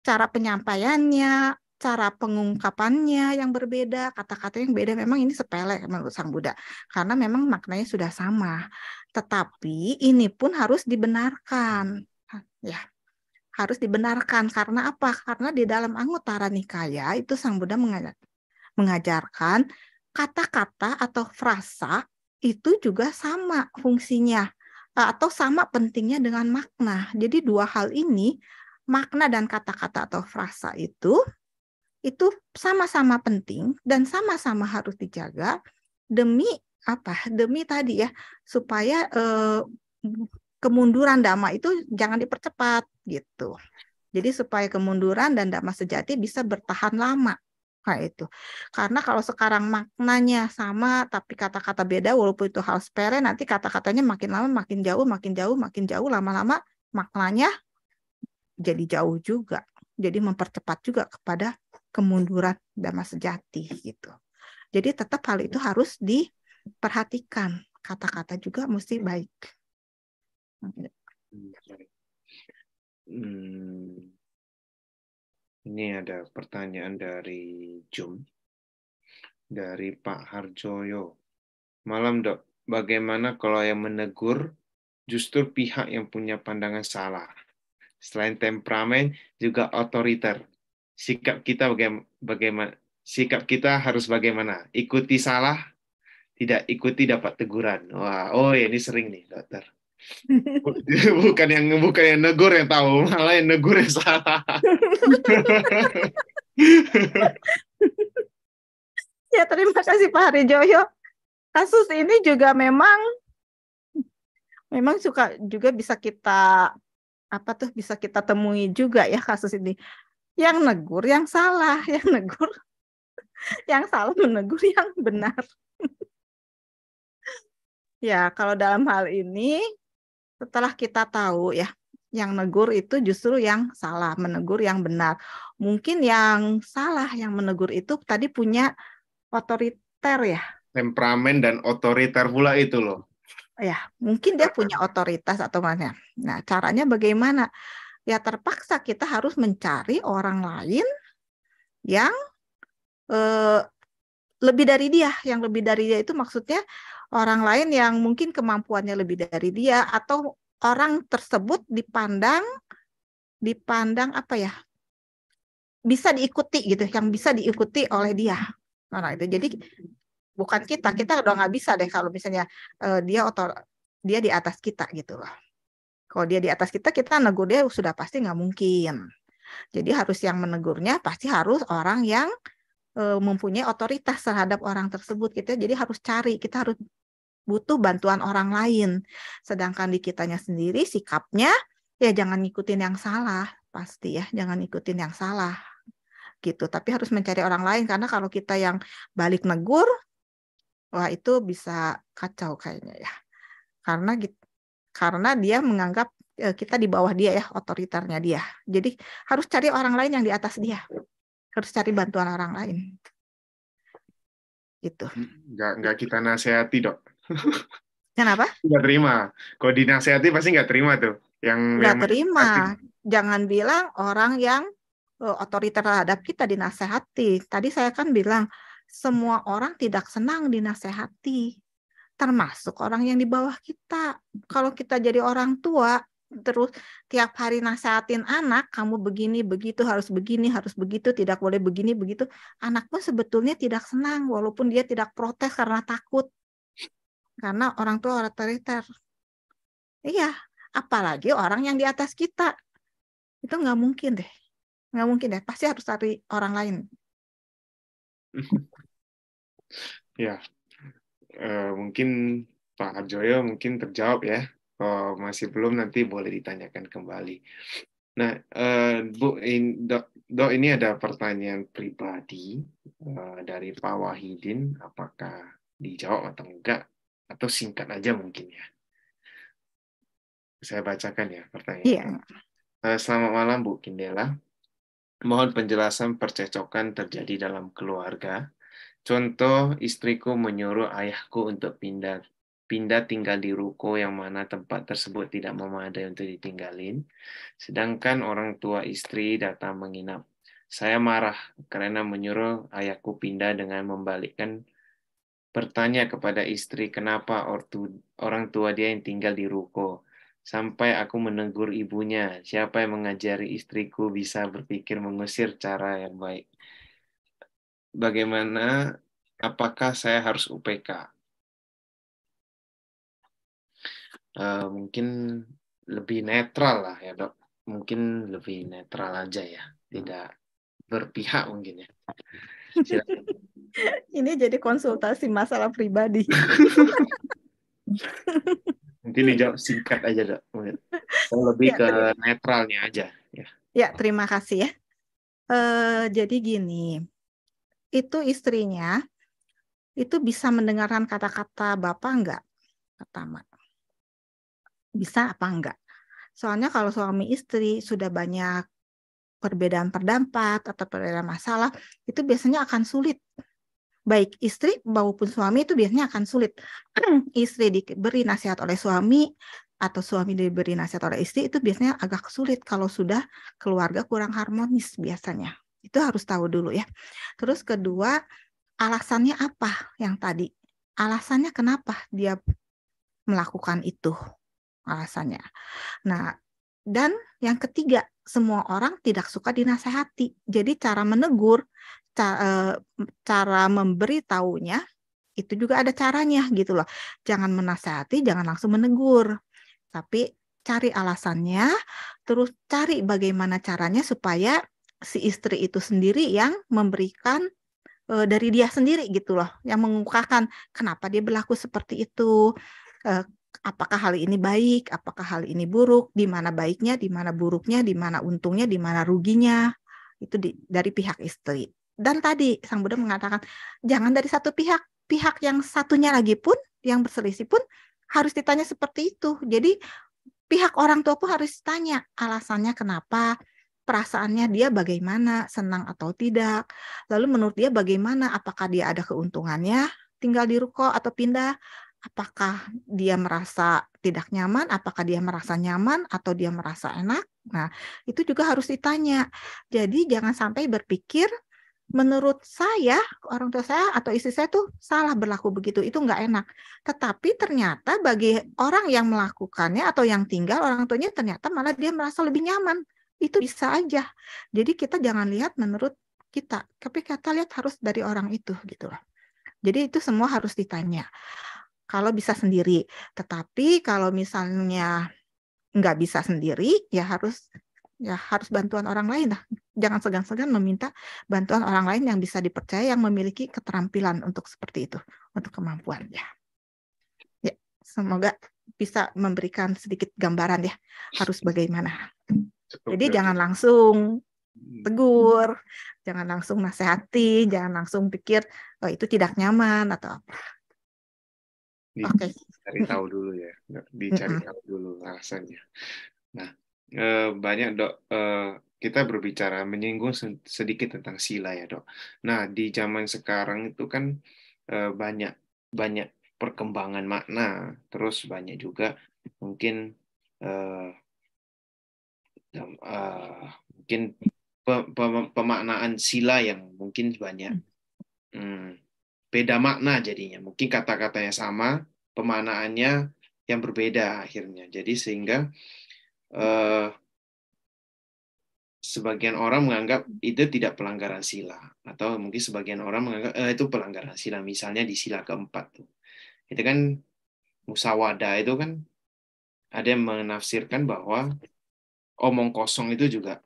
cara penyampaiannya, cara pengungkapannya yang berbeda, kata-kata yang beda, memang ini sepele menurut Sang Buddha. Karena memang maknanya sudah sama. Tetapi ini pun harus dibenarkan. Ya, harus dibenarkan. Karena apa? Karena di dalam Anguttara Nikaya itu Sang Buddha mengajarkan kata-kata atau frasa itu juga sama fungsinya atau sama pentingnya dengan makna. Jadi dua hal ini, makna dan kata-kata atau frasa itu sama-sama penting dan sama-sama harus dijaga demi apa? Demi tadi ya, supaya kemunduran Dhamma itu jangan dipercepat gitu. Jadi supaya kemunduran dan Dhamma sejati bisa bertahan lama. Nah itu. Karena kalau sekarang maknanya sama tapi kata-kata beda walaupun itu hal sepele, nanti kata-katanya makin lama makin jauh, makin jauh, makin jauh, lama-lama maknanya jadi jauh juga. Jadi mempercepat juga kepada kemunduran Dhamma sejati gitu. Jadi tetap hal itu harus diperhatikan. Kata-kata juga mesti baik. Ini ada pertanyaan dari Jum, dari Pak Harjoyo. Malam dok, bagaimana kalau yang menegur justru pihak yang punya pandangan salah? Selain temperamen, juga otoriter. Sikap kita bagaimana? Sikap kita harus bagaimana? Ikuti salah, tidak ikuti dapat teguran. Wah, oh ya, ini sering nih dokter. Bukan yang negur yang tahu, malah yang negur yang salah. Ya, terima kasih Pak Harijoyo. Kasus ini juga memang suka juga bisa kita bisa kita temui juga ya kasus ini. Yang negur yang salah, yang negur yang salah menegur yang benar. Ya, kalau dalam hal ini setelah kita tahu ya, yang negur itu justru yang salah, menegur yang benar. Mungkin yang salah, yang menegur itu tadi punya otoriter ya. Temperamen dan otoriter pula itu loh. Ya, mungkin dia punya otoritas atau mana. Nah, caranya bagaimana? Ya terpaksa kita harus mencari orang lain yang lebih dari dia. Yang lebih dari dia itu maksudnya orang lain yang mungkin kemampuannya lebih dari dia atau orang tersebut dipandang apa ya? Bisa diikuti gitu, yang bisa diikuti oleh dia. Nah, itu jadi bukan kita udah nggak bisa deh kalau misalnya dia di atas kita gitu loh. Kalau dia di atas kita negur dia sudah pasti nggak mungkin. Jadi harus yang menegurnya pasti harus orang yang mempunyai otoritas terhadap orang tersebut. Jadi harus cari, kita harus butuh bantuan orang lain. Sedangkan di kitanya sendiri sikapnya ya jangan ngikutin yang salah, pasti ya, jangan ngikutin yang salah. Gitu. Tapi harus mencari orang lain karena kalau kita yang balik negur, wah itu bisa kacau kayaknya ya. Karena dia menganggap kita di bawah dia ya, otoriternya dia. Jadi harus cari orang lain yang di atas dia. Harus cari bantuan orang lain. Gitu. Nggak kita nasihati, dok. Kenapa? Nggak terima. Kalau dinasihati pasti nggak terima tuh. Nggak terima. Jangan bilang orang yang otoriter terhadap kita dinasehati. Tadi saya kan bilang, semua orang tidak senang dinasehati. Termasuk orang yang di bawah kita. Kalau kita jadi orang tua, terus tiap hari nasehatin anak, kamu begini, begitu, harus begini, harus begitu, tidak boleh begini, begitu. Anak pun sebetulnya tidak senang, walaupun dia tidak protes karena takut. Karena orang tua otoriter. Iya, apalagi orang yang di atas kita. Itu nggak mungkin deh. Nggak mungkin deh, pasti harus cari orang lain. Ya, mungkin Pak Harjoyo mungkin terjawab ya. Kalau masih belum nanti boleh ditanyakan kembali. Nah, Bu, Dok, ini ada pertanyaan pribadi dari Pak Wahidin. Apakah dijawab atau enggak? Atau singkat aja mungkin ya. Saya bacakan ya pertanyaannya. Iya. Selamat malam Bu Kindela. Mohon penjelasan percecokan terjadi dalam keluarga. Contoh, istriku menyuruh ayahku untuk pindah tinggal di ruko yang mana tempat tersebut tidak memadai untuk ditinggalin. Sedangkan orang tua istri datang menginap. Saya marah karena menyuruh ayahku pindah dengan membalikkan bertanya kepada istri kenapa orang tua dia yang tinggal di ruko. Sampai aku menegur ibunya, siapa yang mengajari istriku bisa berpikir mengusir cara yang baik. Bagaimana, apakah saya harus UPK? Mungkin lebih netral lah ya dok. Mungkin lebih netral aja ya. Tidak berpihak mungkin ya. Silakan. Ini jadi konsultasi masalah pribadi. Mungkin dijawab singkat aja dok. Saya lebih Ya, ke netralnya aja ya. ya, terima kasih ya. Jadi gini, itu istrinya itu bisa mendengarkan kata-kata Bapak enggak? Pertama, bisa apa enggak? Soalnya kalau suami istri sudah banyak perbedaan pendapat atau perbedaan masalah, itu biasanya akan sulit. Baik istri maupun suami itu biasanya akan sulit. Istri diberi nasihat oleh suami atau suami diberi nasihat oleh istri itu biasanya agak sulit kalau sudah keluarga kurang harmonis biasanya. Itu harus tahu dulu ya. Terus kedua, alasannya apa yang tadi? Alasannya kenapa dia melakukan itu? Alasannya. Nah, dan yang ketiga, semua orang tidak suka dinasehati. Jadi cara menegur, cara memberi taunya itu juga ada caranya gitu loh. Jangan menasehati, jangan langsung menegur. Tapi cari alasannya, terus cari bagaimana caranya supaya si istri itu sendiri yang memberikan dari dia sendiri gitu loh, yang mengungkapkan kenapa dia berlaku seperti itu. Apakah hal ini baik, apakah hal ini buruk, di mana baiknya, di mana buruknya, di mana untungnya, di mana ruginya. Itu dari pihak istri. Dan tadi Sang Buddha mengatakan, jangan dari satu pihak, pihak yang satunya lagi pun, yang berselisih pun harus ditanya seperti itu. Jadi pihak orang tua pun harus ditanya alasannya kenapa, perasaannya dia bagaimana, senang atau tidak. Lalu menurut dia bagaimana, apakah dia ada keuntungannya tinggal di ruko atau pindah, apakah dia merasa tidak nyaman, apakah dia merasa nyaman atau dia merasa enak. Nah, itu juga harus ditanya. Jadi jangan sampai berpikir menurut saya, orang tua saya atau istri saya tuh salah berlaku begitu, itu nggak enak. Tetapi ternyata bagi orang yang melakukannya atau yang tinggal, orang tuanya ternyata malah dia merasa lebih nyaman. Itu bisa aja. Jadi kita jangan lihat menurut kita, tapi kita lihat harus dari orang itu gitu loh. Jadi itu semua harus ditanya. Kalau bisa sendiri, tetapi kalau misalnya nggak bisa sendiri, ya harus bantuan orang lain lah. Jangan segan-segan meminta bantuan orang lain yang bisa dipercaya, yang memiliki keterampilan untuk seperti itu, untuk kemampuan ya. Ya, semoga bisa memberikan sedikit gambaran ya, harus bagaimana. Jadi jangan langsung tegur, jangan langsung nasihati, jangan langsung pikir oh itu tidak nyaman atau apa. Oke. Dicari tahu dulu ya, dicari tahu dulu alasannya. Nah, banyak dok, kita berbicara menyinggung sedikit tentang sila ya dok. Nah, di zaman sekarang itu kan banyak banyak perkembangan makna, terus banyak juga mungkin mungkin pemaknaan sila yang mungkin banyak beda makna jadinya. Mungkin kata-katanya sama, pemaknaannya yang berbeda akhirnya. Jadi sehingga sebagian orang menganggap itu tidak pelanggaran sila, atau mungkin sebagian orang menganggap itu pelanggaran sila. Misalnya di sila keempat tuh, itu kan musyawadah itu kan ada yang menafsirkan bahwa omong kosong itu juga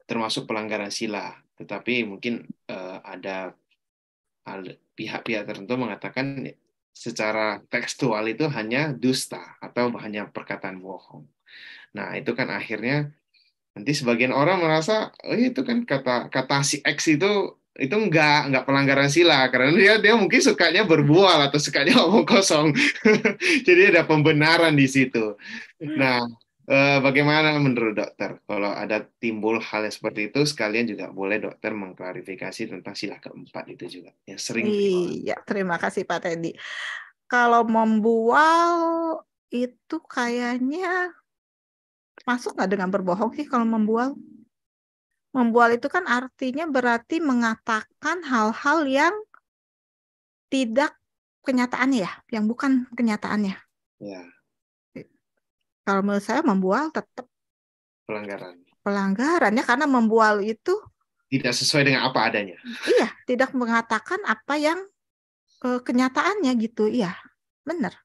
termasuk pelanggaran sila. Tetapi mungkin ada pihak-pihak tertentu mengatakan secara tekstual itu hanya dusta atau hanya perkataan bohong. Nah, itu kan akhirnya nanti sebagian orang merasa oh itu kan kata si X itu enggak pelanggaran sila karena dia mungkin sukanya berbual atau sukanya omong kosong. Jadi ada pembenaran di situ. Nah, bagaimana menurut dokter kalau ada timbul hal yang seperti itu, sekalian juga boleh dokter mengklarifikasi tentang sila keempat itu juga yang sering Iya, terima kasih Pak Teddy. Kalau membual itu kayaknya masuk nggak dengan berbohong sih kalau membual? Membual itu kan artinya berarti mengatakan hal-hal yang tidak kenyataannya ya, yang bukan kenyataannya. Ya, Kalau menurut saya membual tetap pelanggaran. pelanggarannya karena membual itu Tidak sesuai dengan apa adanya. iya tidak mengatakan apa yang kenyataannya gitu. Iya, benar.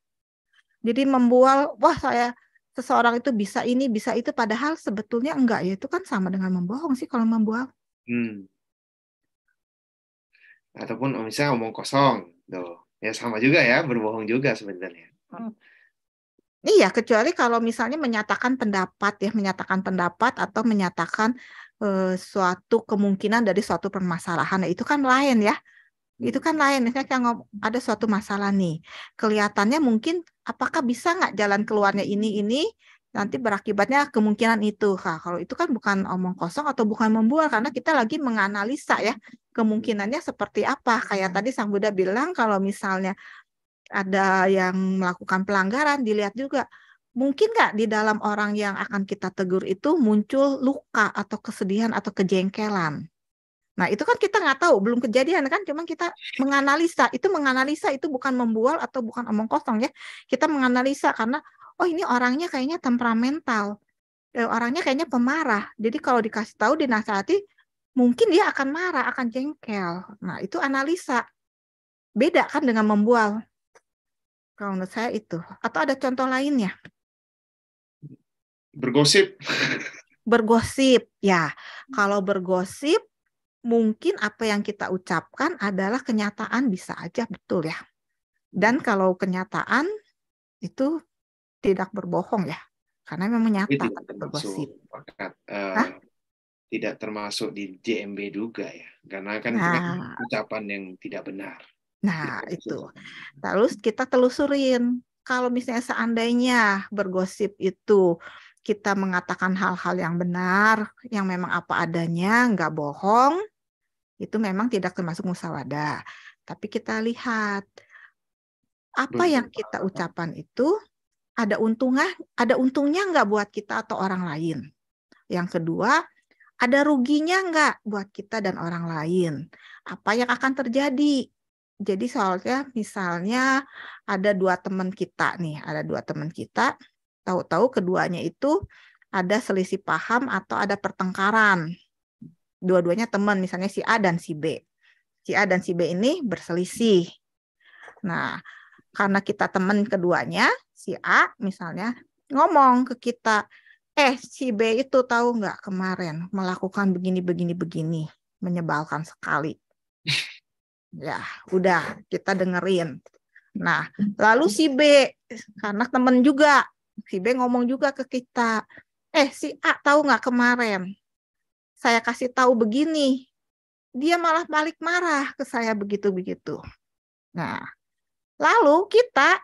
Jadi membual, wah seseorang itu bisa ini, bisa itu, padahal sebetulnya enggak ya. Itu kan sama dengan membohong sih kalau membual. Hmm. Ataupun misalnya omong kosong, tuh. Ya sama juga ya, berbohong juga sebenarnya. Iya, kecuali kalau misalnya menyatakan pendapat atau menyatakan suatu kemungkinan dari suatu permasalahan. Nah, itu kan lain ya. Itu kan lain. Misalnya kayak ada suatu masalah nih. Kelihatannya mungkin apakah bisa nggak jalan keluarnya ini, nanti berakibatnya kemungkinan itu. Nah, kalau itu kan bukan omong kosong atau bukan membual, karena kita lagi menganalisa ya kemungkinannya seperti apa. Kayak tadi Sang Buddha bilang kalau misalnya ada yang melakukan pelanggaran, dilihat juga mungkin nggak di dalam orang yang akan kita tegur itu muncul luka atau kesedihan atau kejengkelan. Nah, itu kan kita nggak tahu, belum kejadian kan, cuman kita menganalisa itu bukan membual atau bukan omong kosong ya. Kita menganalisa karena oh ini orangnya kayaknya temperamental, orangnya kayaknya pemarah. Jadi kalau dikasih tahu dinasihati, mungkin dia akan marah, akan jengkel. Nah, itu analisa. Beda kan dengan membual. Kalau menurut saya itu. Atau ada contoh lainnya? Bergosip. Bergosip. Ya, kalau bergosip, mungkin apa yang kita ucapkan adalah kenyataan bisa aja betul ya. Dan kalau kenyataan itu tidak berbohong ya. Karena memang Tapi nyata tidak tapi termasuk bergosip. pakat, Hah? tidak termasuk di JMB juga ya. Karena kan itu kan Nah, ucapan yang tidak benar. Tidak nah termasuk. itu. Terus kita telusurin. Kalau misalnya seandainya bergosip itu kita mengatakan hal-hal yang benar, yang memang apa adanya, nggak bohong, itu memang tidak termasuk musawadah. Tapi kita lihat apa yang kita ucapkan itu ada untungnya nggak buat kita atau orang lain. Yang kedua, ada ruginya nggak buat kita dan orang lain. Apa yang akan terjadi? Jadi soalnya misalnya ada dua teman kita, tahu-tahu keduanya itu ada selisih paham atau ada pertengkaran. Dua-duanya teman, misalnya si A dan si B. Si A dan si B ini berselisih. Nah, karena kita teman keduanya, si A misalnya ngomong ke kita, si B itu tahu nggak kemarin melakukan begini, menyebalkan sekali. Ya, udah kita dengerin. Nah, lalu si B, karena teman juga, si B ngomong juga ke kita, si A tahu nggak kemarin, saya kasih tahu begini, dia malah balik marah ke saya begitu-begitu. Nah, lalu kita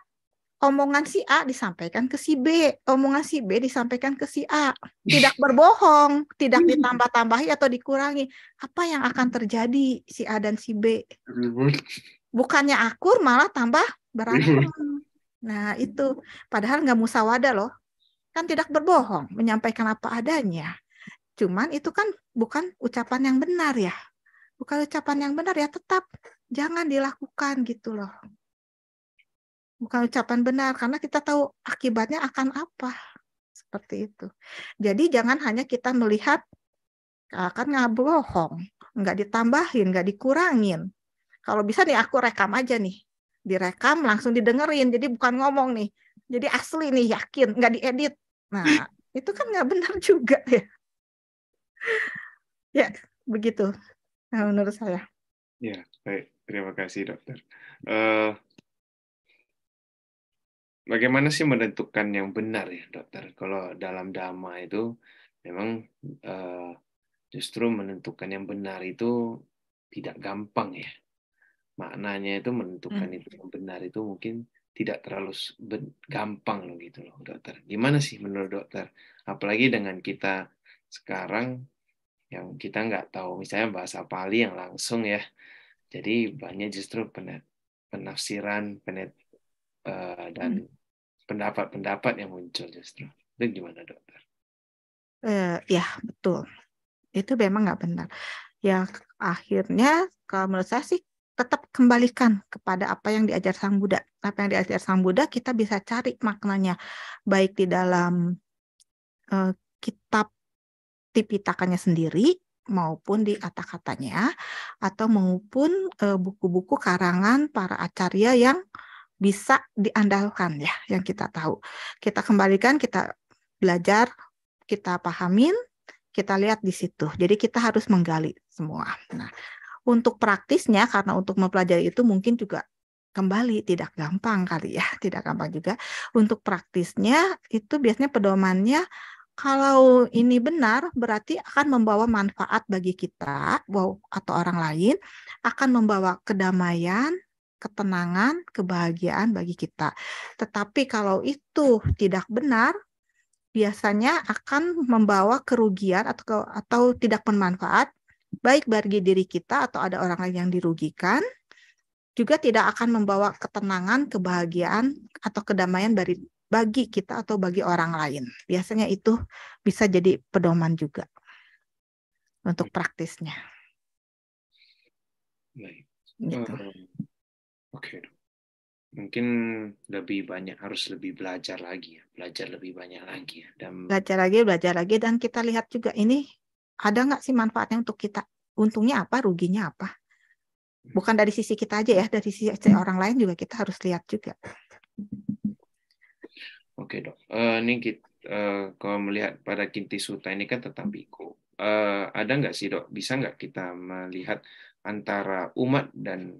omongan si A disampaikan ke si B, omongan si B disampaikan ke si A. Tidak berbohong, tidak ditambah-tambahi atau dikurangi. Apa yang akan terjadi si A dan si B? Bukannya akur, malah tambah berantem. Nah, itu. Padahal nggak musawadah loh. Kan tidak berbohong, menyampaikan apa adanya. Cuman itu kan bukan ucapan yang benar ya. Bukan ucapan yang benar ya, tetap jangan dilakukan gitu loh. Bukan ucapan benar, karena kita tahu akibatnya akan apa. Seperti itu. Jadi jangan hanya kita melihat, kan nggak bohong, nggak ditambahin, nggak dikurangin. Kalau bisa nih aku rekam aja nih. Direkam langsung didengerin, jadi bukan ngomong nih. Jadi asli nih, yakin, nggak diedit. Nah, itu kan nggak benar juga ya. Ya, begitu menurut saya. Ya, baik. Terima kasih, dokter. Eh, Bagaimana sih menentukan yang benar ya, dokter? Kalau dalam dhamma itu memang eh, justru menentukan yang benar itu tidak gampang ya. Maknanya itu menentukan itu yang benar itu mungkin tidak terlalu gampang loh gitu loh, dokter. Gimana sih menurut dokter? Apalagi dengan kita sekarang yang kita nggak tahu misalnya bahasa Pali yang langsung ya. Jadi banyak justru penafsiran dan pendapat-pendapat yang muncul justru. Itu gimana dokter? Ya, betul. Itu memang nggak benar. Ya akhirnya kalau menurut saya sih tetap kembalikan kepada apa yang diajar Sang Buddha. Apa yang diajar Sang Buddha kita bisa cari maknanya baik di dalam kitab Tipitakannya sendiri maupun di kata-katanya atau maupun buku-buku karangan para acarya yang bisa diandalkan ya, yang kita tahu. Kita kembalikan, kita belajar, kita pahamin, kita lihat di situ. Jadi kita harus menggali semua. Nah, untuk praktisnya karena untuk mempelajari itu mungkin juga kembali tidak gampang kali ya, tidak gampang juga. Untuk praktisnya itu biasanya pedomannya kalau ini benar berarti akan membawa manfaat bagi kita atau orang lain, akan membawa kedamaian, ketenangan, kebahagiaan bagi kita. Tetapi kalau itu tidak benar, biasanya akan membawa kerugian atau tidak bermanfaat baik bagi diri kita atau ada orang lain yang dirugikan, juga tidak akan membawa ketenangan, kebahagiaan atau kedamaian bagi kita atau bagi orang lain. Biasanya itu bisa jadi pedoman juga untuk praktisnya. Baik. Gitu. Oke. Mungkin harus lebih belajar lagi ya, belajar lebih banyak lagi ya. Dan belajar lagi dan kita lihat juga ini ada nggak sih manfaatnya untuk kita? Untungnya apa, ruginya apa? Bukan dari sisi kita aja ya, dari sisi orang lain juga kita harus lihat juga. Oke dok, ini kalau melihat pada Kinti Sutta ini kan tentang biku. Ada nggak sih dok, bisa nggak kita melihat antara umat dan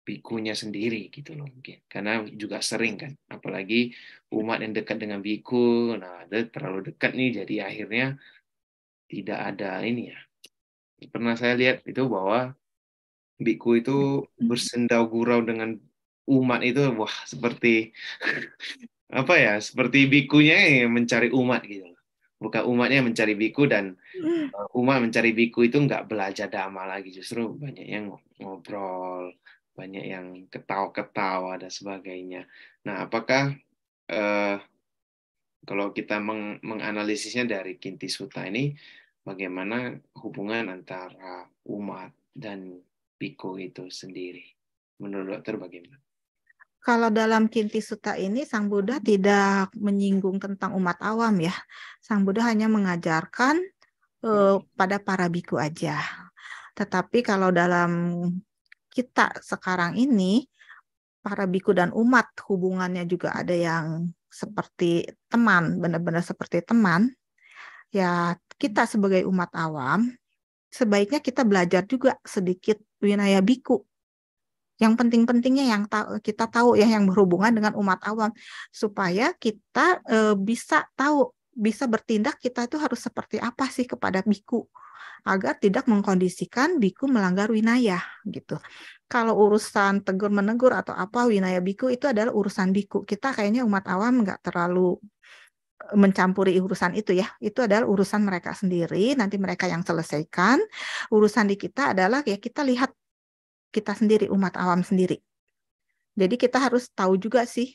bikunya sendiri gitu loh mungkin. Karena juga sering kan, apalagi umat yang dekat dengan biku, nah ada terlalu dekat nih jadi akhirnya tidak ada ini ya. Pernah saya lihat itu bahwa biku itu bersendau gurau dengan umat itu, wah seperti apa ya, seperti bikunya yang mencari umat gitu loh. Bukan umatnya mencari biku dan umat mencari biku itu nggak belajar dhamma lagi, justru banyak yang ngobrol, banyak yang ketawa-ketawa dan sebagainya. Nah, apakah kalau kita menganalisisnya dari Kinti Sutta ini, bagaimana hubungan antara umat dan biku itu sendiri? Menurut dokter bagaimana? Kalau dalam Kinti Sutta ini, Sang Buddha tidak menyinggung tentang umat awam ya. Sang Buddha hanya mengajarkan pada para biku aja. Tetapi kalau dalam kita sekarang ini, para biku dan umat hubungannya juga ada yang seperti teman, benar-benar seperti teman. Ya, kita sebagai umat awam, sebaiknya kita belajar juga sedikit Winaya Biku. Yang penting-pentingnya yang kita tahu ya yang berhubungan dengan umat awam supaya kita bisa tahu, bisa bertindak kita itu harus seperti apa sih kepada biku agar tidak mengkondisikan biku melanggar winaya gitu. Kalau urusan tegur menegur atau apa winaya biku itu adalah urusan biku. Kita kayaknya umat awam nggak terlalu mencampuri urusan itu ya. Itu adalah urusan mereka sendiri, nanti mereka yang selesaikan. Urusan di kita adalah ya kita lihat kita sendiri, umat awam sendiri. Jadi kita harus tahu juga sih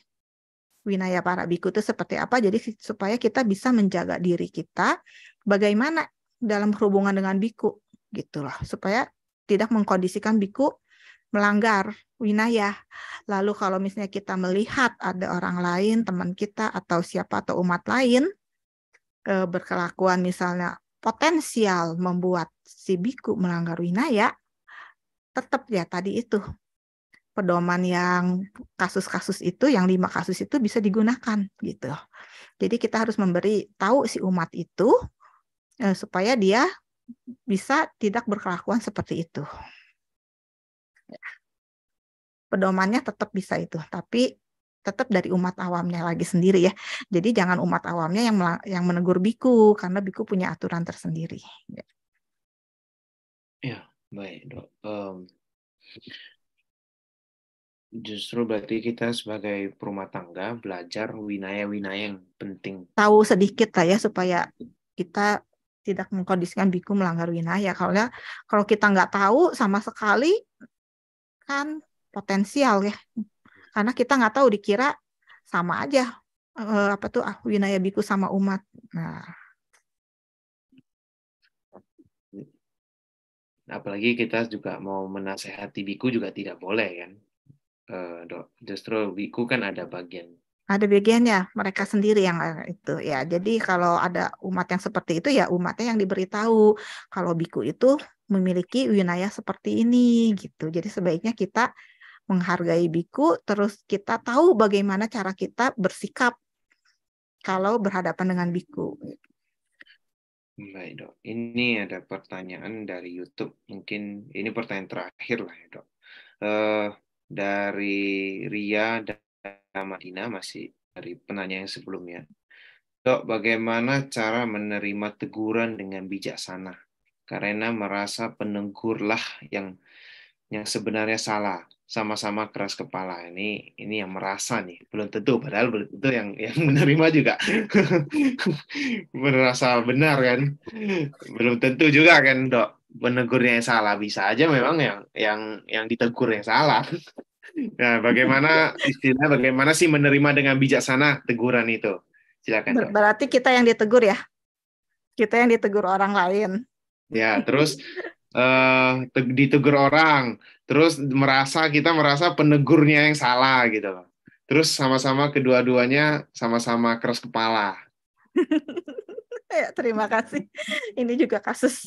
winaya para biku itu seperti apa. Jadi supaya kita bisa menjaga diri kita bagaimana dalam hubungan dengan biku gitu loh. Supaya tidak mengkondisikan biku melanggar winaya. Lalu kalau misalnya kita melihat ada orang lain, teman kita atau siapa atau umat lain berkelakuan misalnya potensial membuat si biku melanggar winaya, tetap ya tadi itu pedoman yang kasus-kasus itu, yang 5 kasus itu bisa digunakan gitu. Jadi kita harus memberi tahu si umat itu supaya dia bisa tidak berkelakuan seperti itu. Pedomannya tetap bisa itu, tapi tetap dari umat awamnya lagi sendiri ya. Jadi jangan umat awamnya yang menegur biku karena biku punya aturan tersendiri. Ya, baik dok. Justru berarti kita sebagai perumah tangga belajar winaya-winaya yang penting. Tahu sedikit lah ya supaya kita tidak mengkondisikan biku melanggar winaya. Kalau kita nggak tahu sama sekali kan potensial ya. Karena kita nggak tahu dikira sama aja apa tuh winaya biku sama umat. Nah, apalagi kita juga mau menasehati biku juga tidak boleh kan, Dok. Justru biku kan ada bagian. Ada bagiannya mereka sendiri yang itu ya. Jadi kalau ada umat yang seperti itu ya umatnya yang diberitahu kalau biku itu memiliki winaya seperti ini gitu. Jadi sebaiknya kita menghargai biku, terus kita tahu bagaimana cara kita bersikap kalau berhadapan dengan biku. Baik, Dok. Ini ada pertanyaan dari YouTube. Mungkin ini pertanyaan terakhir lah ya, Dok. Dari Ria dan Madina, masih dari penanya yang sebelumnya. Dok, bagaimana cara menerima teguran dengan bijaksana? Karena merasa penegurlah yang sebenarnya salah, sama-sama keras kepala. Ini yang merasa nih, belum tentu, padahal belum tentu yang menerima juga merasa benar kan, belum tentu juga kan, Dok. Penegurnya yang salah, bisa aja memang yang ditegur yang salah. Nah, bagaimana sih menerima dengan bijaksana teguran itu? Silakan, Dok. Berarti kita yang ditegur ya, kita yang ditegur orang lain. Ya, terus ditegur orang, terus kita merasa penegurnya yang salah gitu loh. Terus sama-sama kedua-duanya sama-sama keras kepala. Ya, terima kasih. Ini juga kasus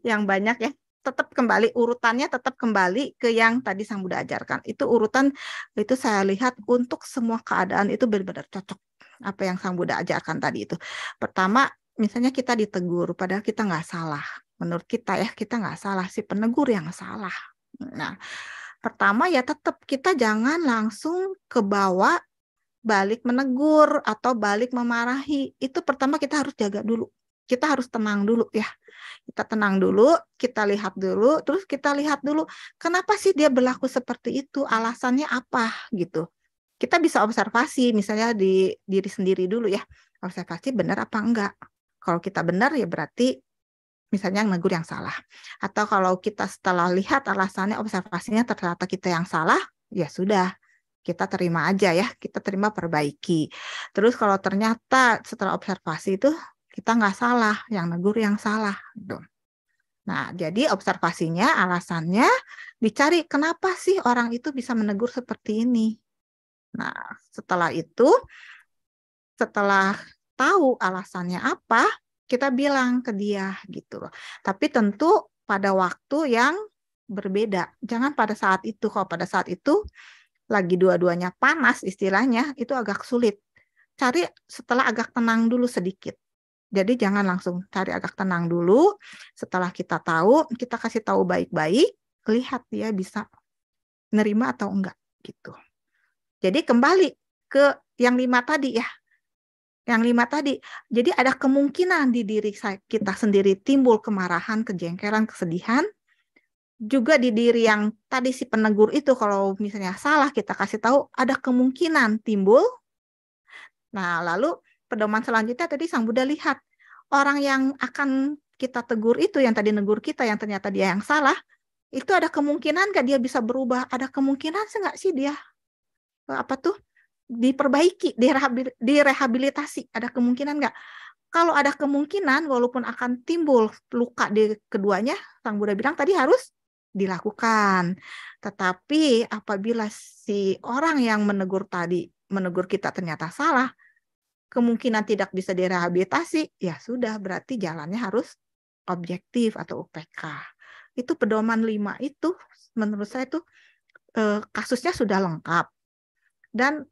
yang banyak ya. Tetap kembali urutannya tetap kembali ke yang tadi Sang Buddha ajarkan. Itu urutan itu saya lihat untuk semua keadaan itu benar-benar cocok apa yang Sang Buddha ajarkan tadi itu. Pertama, misalnya kita ditegur padahal kita nggak salah. Menurut kita ya kita nggak salah, si penegur yang salah. Nah, pertama ya tetap kita jangan langsung ke bawah balik menegur atau balik memarahi. Itu pertama kita harus jaga dulu. Kita harus tenang dulu ya. Kita tenang dulu, kita lihat dulu, terus kita lihat dulu kenapa sih dia berlaku seperti itu, alasannya apa gitu. Kita bisa observasi misalnya di diri sendiri dulu ya. Observasi benar apa enggak. Kalau kita benar ya berarti misalnya negur yang salah. Atau kalau kita setelah lihat alasannya, observasinya ternyata kita yang salah, ya sudah. Kita terima aja ya, kita terima perbaiki. Terus kalau ternyata setelah observasi itu kita nggak salah, yang negur yang salah. Nah, jadi observasinya, alasannya dicari kenapa sih orang itu bisa menegur seperti ini. Nah, setelah itu, setelah tahu alasannya apa, kita bilang ke dia gitu. Tapi tentu pada waktu yang berbeda. Jangan pada saat itu. Kalau pada saat itu lagi dua-duanya panas istilahnya, itu agak sulit. Cari setelah agak tenang dulu sedikit. Jadi jangan langsung cari agak tenang dulu. Setelah kita tahu, kita kasih tahu baik-baik, lihat dia bisa nerima atau enggak gitu. Jadi kembali ke yang 5 tadi ya. Yang 5 tadi. Jadi ada kemungkinan di diri kita sendiri timbul kemarahan, kejengkelan, kesedihan. Juga di diri yang tadi si penegur itu kalau misalnya salah kita kasih tahu ada kemungkinan timbul. Nah, lalu pedoman selanjutnya tadi Sang Buddha lihat orang yang akan kita tegur itu yang tadi negur kita yang ternyata dia yang salah, itu ada kemungkinan nggak dia bisa berubah? Ada kemungkinan nggak sih dia apa tuh diperbaiki, direhabilitasi? Ada kemungkinan nggak? Kalau ada kemungkinan, walaupun akan timbul luka di keduanya, Sang Buddha bilang tadi harus dilakukan. Tetapi apabila si orang yang menegur kita ternyata salah, kemungkinan tidak bisa direhabilitasi, ya sudah berarti jalannya harus objektif atau UPK. Itu pedoman 5 itu menurut saya itu kasusnya sudah lengkap. Dan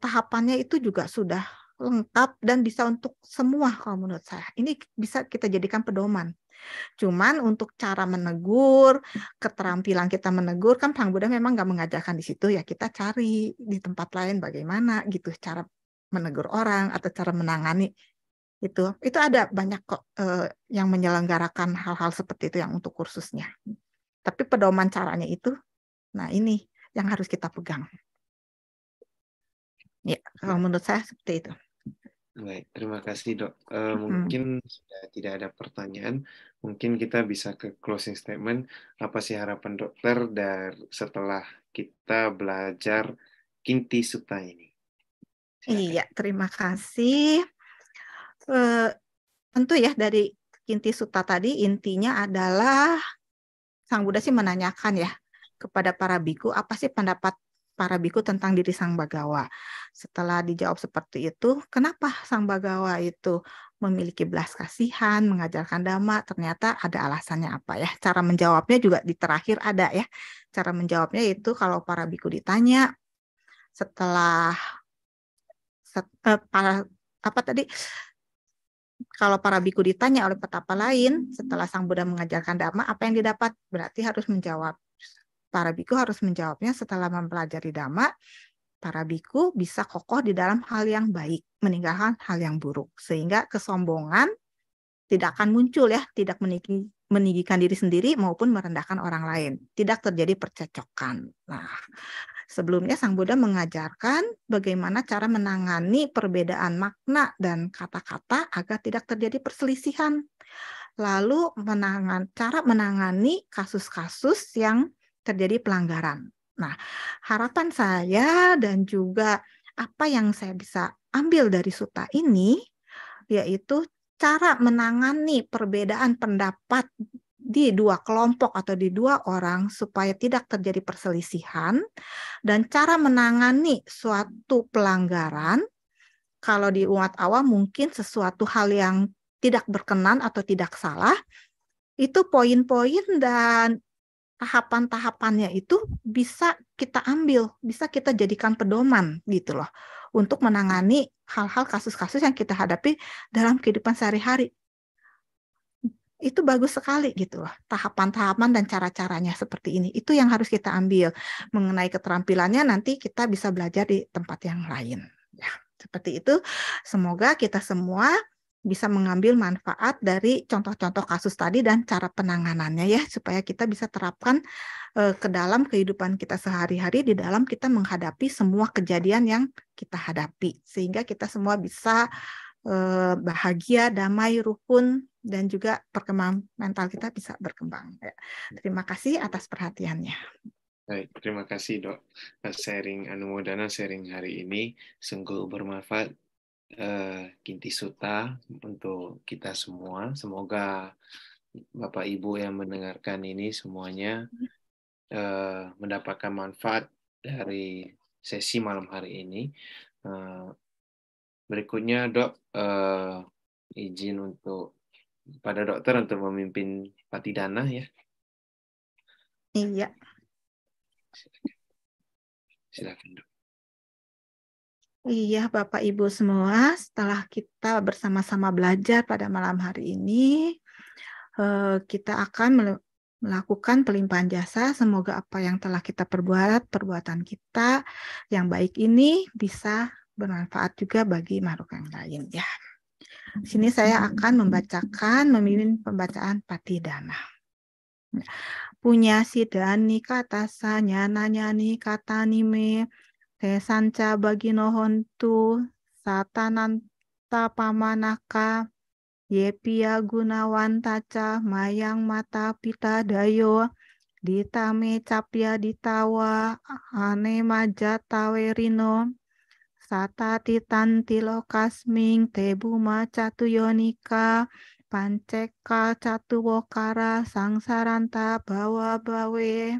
tahapannya itu juga sudah lengkap dan bisa untuk semua kalau menurut saya. Ini bisa kita jadikan pedoman. Cuman untuk cara menegur, keterampilan kita menegur, kan Sang Buddha memang nggak mengajarkan di situ ya. Kita cari di tempat lain bagaimana gitu cara menegur orang atau cara menangani itu. Itu ada banyak kok yang menyelenggarakan hal-hal seperti itu yang untuk kursusnya. Tapi pedoman caranya itu, nah ini yang harus kita pegang. Ya, kalau menurut saya seperti itu. Baik, terima kasih, Dok. Mungkin sudah tidak ada pertanyaan. Mungkin kita bisa ke closing statement. Apa sih harapan dokter setelah kita belajar Kinti Sutta ini? Silakan. Iya, terima kasih. Tentu ya dari Kinti Sutta tadi intinya adalah Sang Buddha sih menanyakan ya kepada para biku, apa sih pendapat para biku tentang diri Sang Bagawa. Setelah dijawab seperti itu, kenapa Sang Bagawa itu memiliki belas kasihan, mengajarkan dhamma, ternyata ada alasannya apa ya. Cara menjawabnya juga di terakhir ada ya. Cara menjawabnya itu kalau para biku ditanya setelah apa tadi, kalau para biku ditanya oleh petapa lain setelah Sang Buddha mengajarkan dhamma, apa yang didapat? Berarti harus menjawab. Para biku harus menjawabnya setelah mempelajari dhamma, para biku bisa kokoh di dalam hal yang baik, meninggalkan hal yang buruk. Sehingga kesombongan tidak akan muncul ya, tidak meninggikan diri sendiri maupun merendahkan orang lain. Tidak terjadi percecokan. Nah, sebelumnya Sang Buddha mengajarkan bagaimana cara menangani perbedaan makna dan kata-kata agar tidak terjadi perselisihan. Lalu cara menangani kasus-kasus yang terjadi pelanggaran. Nah, harapan saya dan juga apa yang saya bisa ambil dari sutta ini yaitu cara menangani perbedaan pendapat di dua kelompok atau di dua orang supaya tidak terjadi perselisihan, dan cara menangani suatu pelanggaran kalau di umat awam mungkin sesuatu hal yang tidak berkenan atau tidak salah, itu poin-poin dan tahapan-tahapannya itu bisa kita ambil, bisa kita jadikan pedoman gitu loh untuk menangani hal-hal kasus-kasus yang kita hadapi dalam kehidupan sehari-hari. Itu bagus sekali gitu loh. Tahapan-tahapan dan cara-caranya seperti ini. Itu yang harus kita ambil. Mengenai keterampilannya nanti kita bisa belajar di tempat yang lain. Ya, seperti itu. Semoga kita semua bisa mengambil manfaat dari contoh-contoh kasus tadi dan cara penanganannya ya, supaya kita bisa terapkan ke dalam kehidupan kita sehari-hari di dalam kita menghadapi semua kejadian yang kita hadapi. Sehingga kita semua bisa bahagia, damai, rukun, dan juga perkembangan mental kita bisa berkembang. Ya. Terima kasih atas perhatiannya. Baik, terima kasih Dok. Sharing Anumodana, sharing hari ini sungguh bermanfaat. Kinti Sutta untuk kita semua. Semoga Bapak Ibu yang mendengarkan ini semuanya mendapatkan manfaat dari sesi malam hari ini. Berikutnya Dok, izin untuk pada dokter untuk memimpin Patidana ya. Iya. Silakan Dok. Iya, Bapak Ibu semua, setelah kita bersama-sama belajar pada malam hari ini, kita akan melakukan pelimpahan jasa. Semoga apa yang telah kita perbuat, perbuatan kita yang baik ini bisa bermanfaat juga bagi makhluk yang lain. Ya. Di sini saya akan memimpin pembacaan Patidana. Punya sidani kata sanya nanyani kata nime Tesanca bagino hontu satananta pamanaka yepia gunawan taca mayang mata pita dayo ditame capya ditawa ane majata werino sata titan tilokasming tebuma catuyonika panceka catuwokara sangsaranta bawa bawe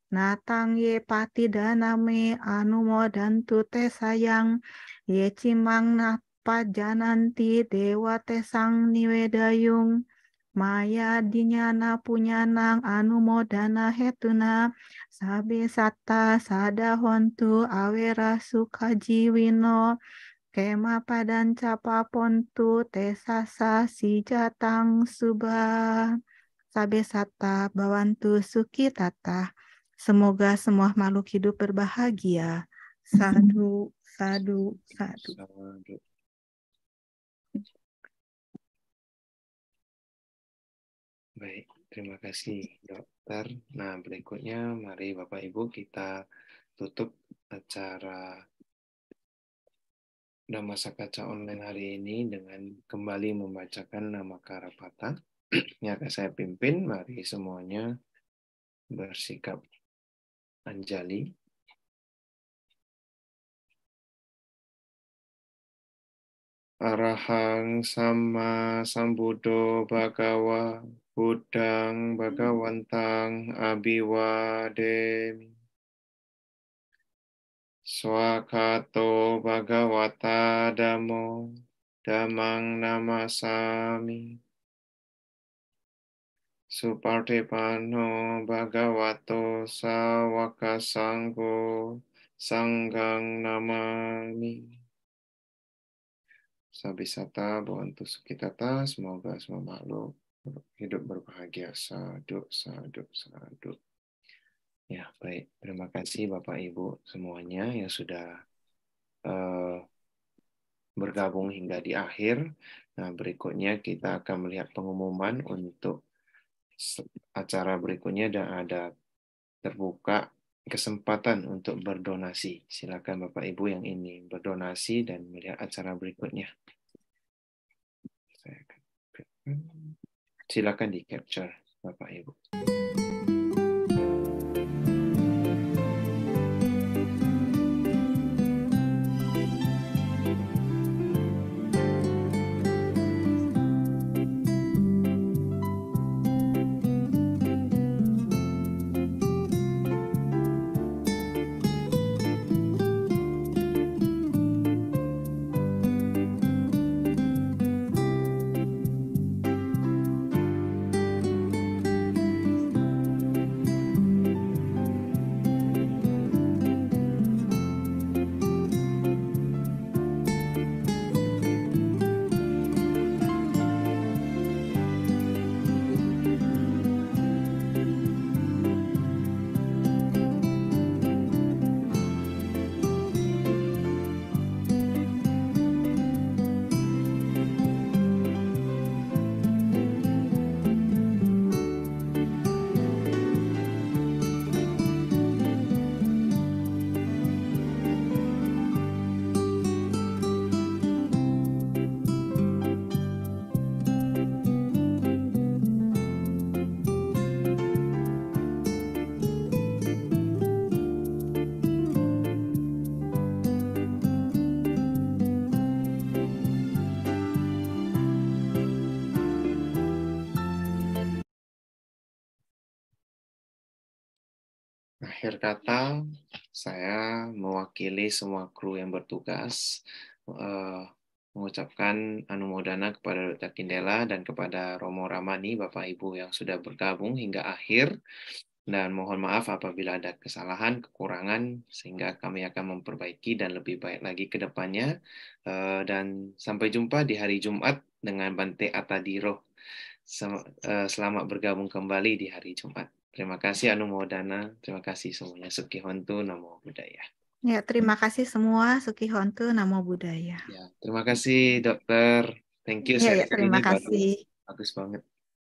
Natang ye pati daname anumodantu te sayang ye cimang napa jananti dewa te sang niwedayung maya dinyana punyanang anumodana hetuna sabe satta sada hontu awera sukajiwino kema padan capa pontu te sasa si jatang subah sabe satta bawantu suki tata. Semoga semua makhluk hidup berbahagia. Sadu, sadu, sadu. Baik, terima kasih dokter. Nah, berikutnya mari Bapak Ibu kita tutup acara Dhamma Sakaca online hari ini dengan kembali membacakan nama Karapata yang akan saya pimpin. Mari semuanya bersikap anjali. Arahang sama sambuddho bhagawa Buddhang Bhagawantang Abhiwademi. Swakato Bhagavata Dhammo Dhammang Namasami. Supartipano Bhagavato Sawaka Sangho Sanggang Namami. Sabisata Bhavantu Sukhitata. Semoga semua makhluk hidup berbahagia. Sadhu, sadhu, sadhu. Ya, baik. Terima kasih Bapak Ibu semuanya yang sudah bergabung hingga di akhir. Nah, berikutnya kita akan melihat pengumuman untuk acara berikutnya dan ada terbuka kesempatan untuk berdonasi. Silakan Bapak Ibu yang ingin berdonasi dan melihat acara berikutnya. Silakan di capture Bapak Ibu. Akhir kata, saya mewakili semua kru yang bertugas mengucapkan anumodana kepada Dr. Kindela dan kepada Romo Ramani, Bapak Ibu yang sudah bergabung hingga akhir. Dan mohon maaf apabila ada kesalahan, kekurangan, sehingga kami akan memperbaiki dan lebih baik lagi ke depannya. Dan sampai jumpa di hari Jumat dengan Bante Atadiro. Selamat bergabung kembali di hari Jumat. Terima kasih Anumodana, terima kasih semuanya. Sukihontu, Namo Buddhaya. Ya, terima kasih semua. Sukihontu, Namo Buddhaya. Ya, terima kasih dokter. Thank you, Ya, seri terima ini kasih. bagus banget.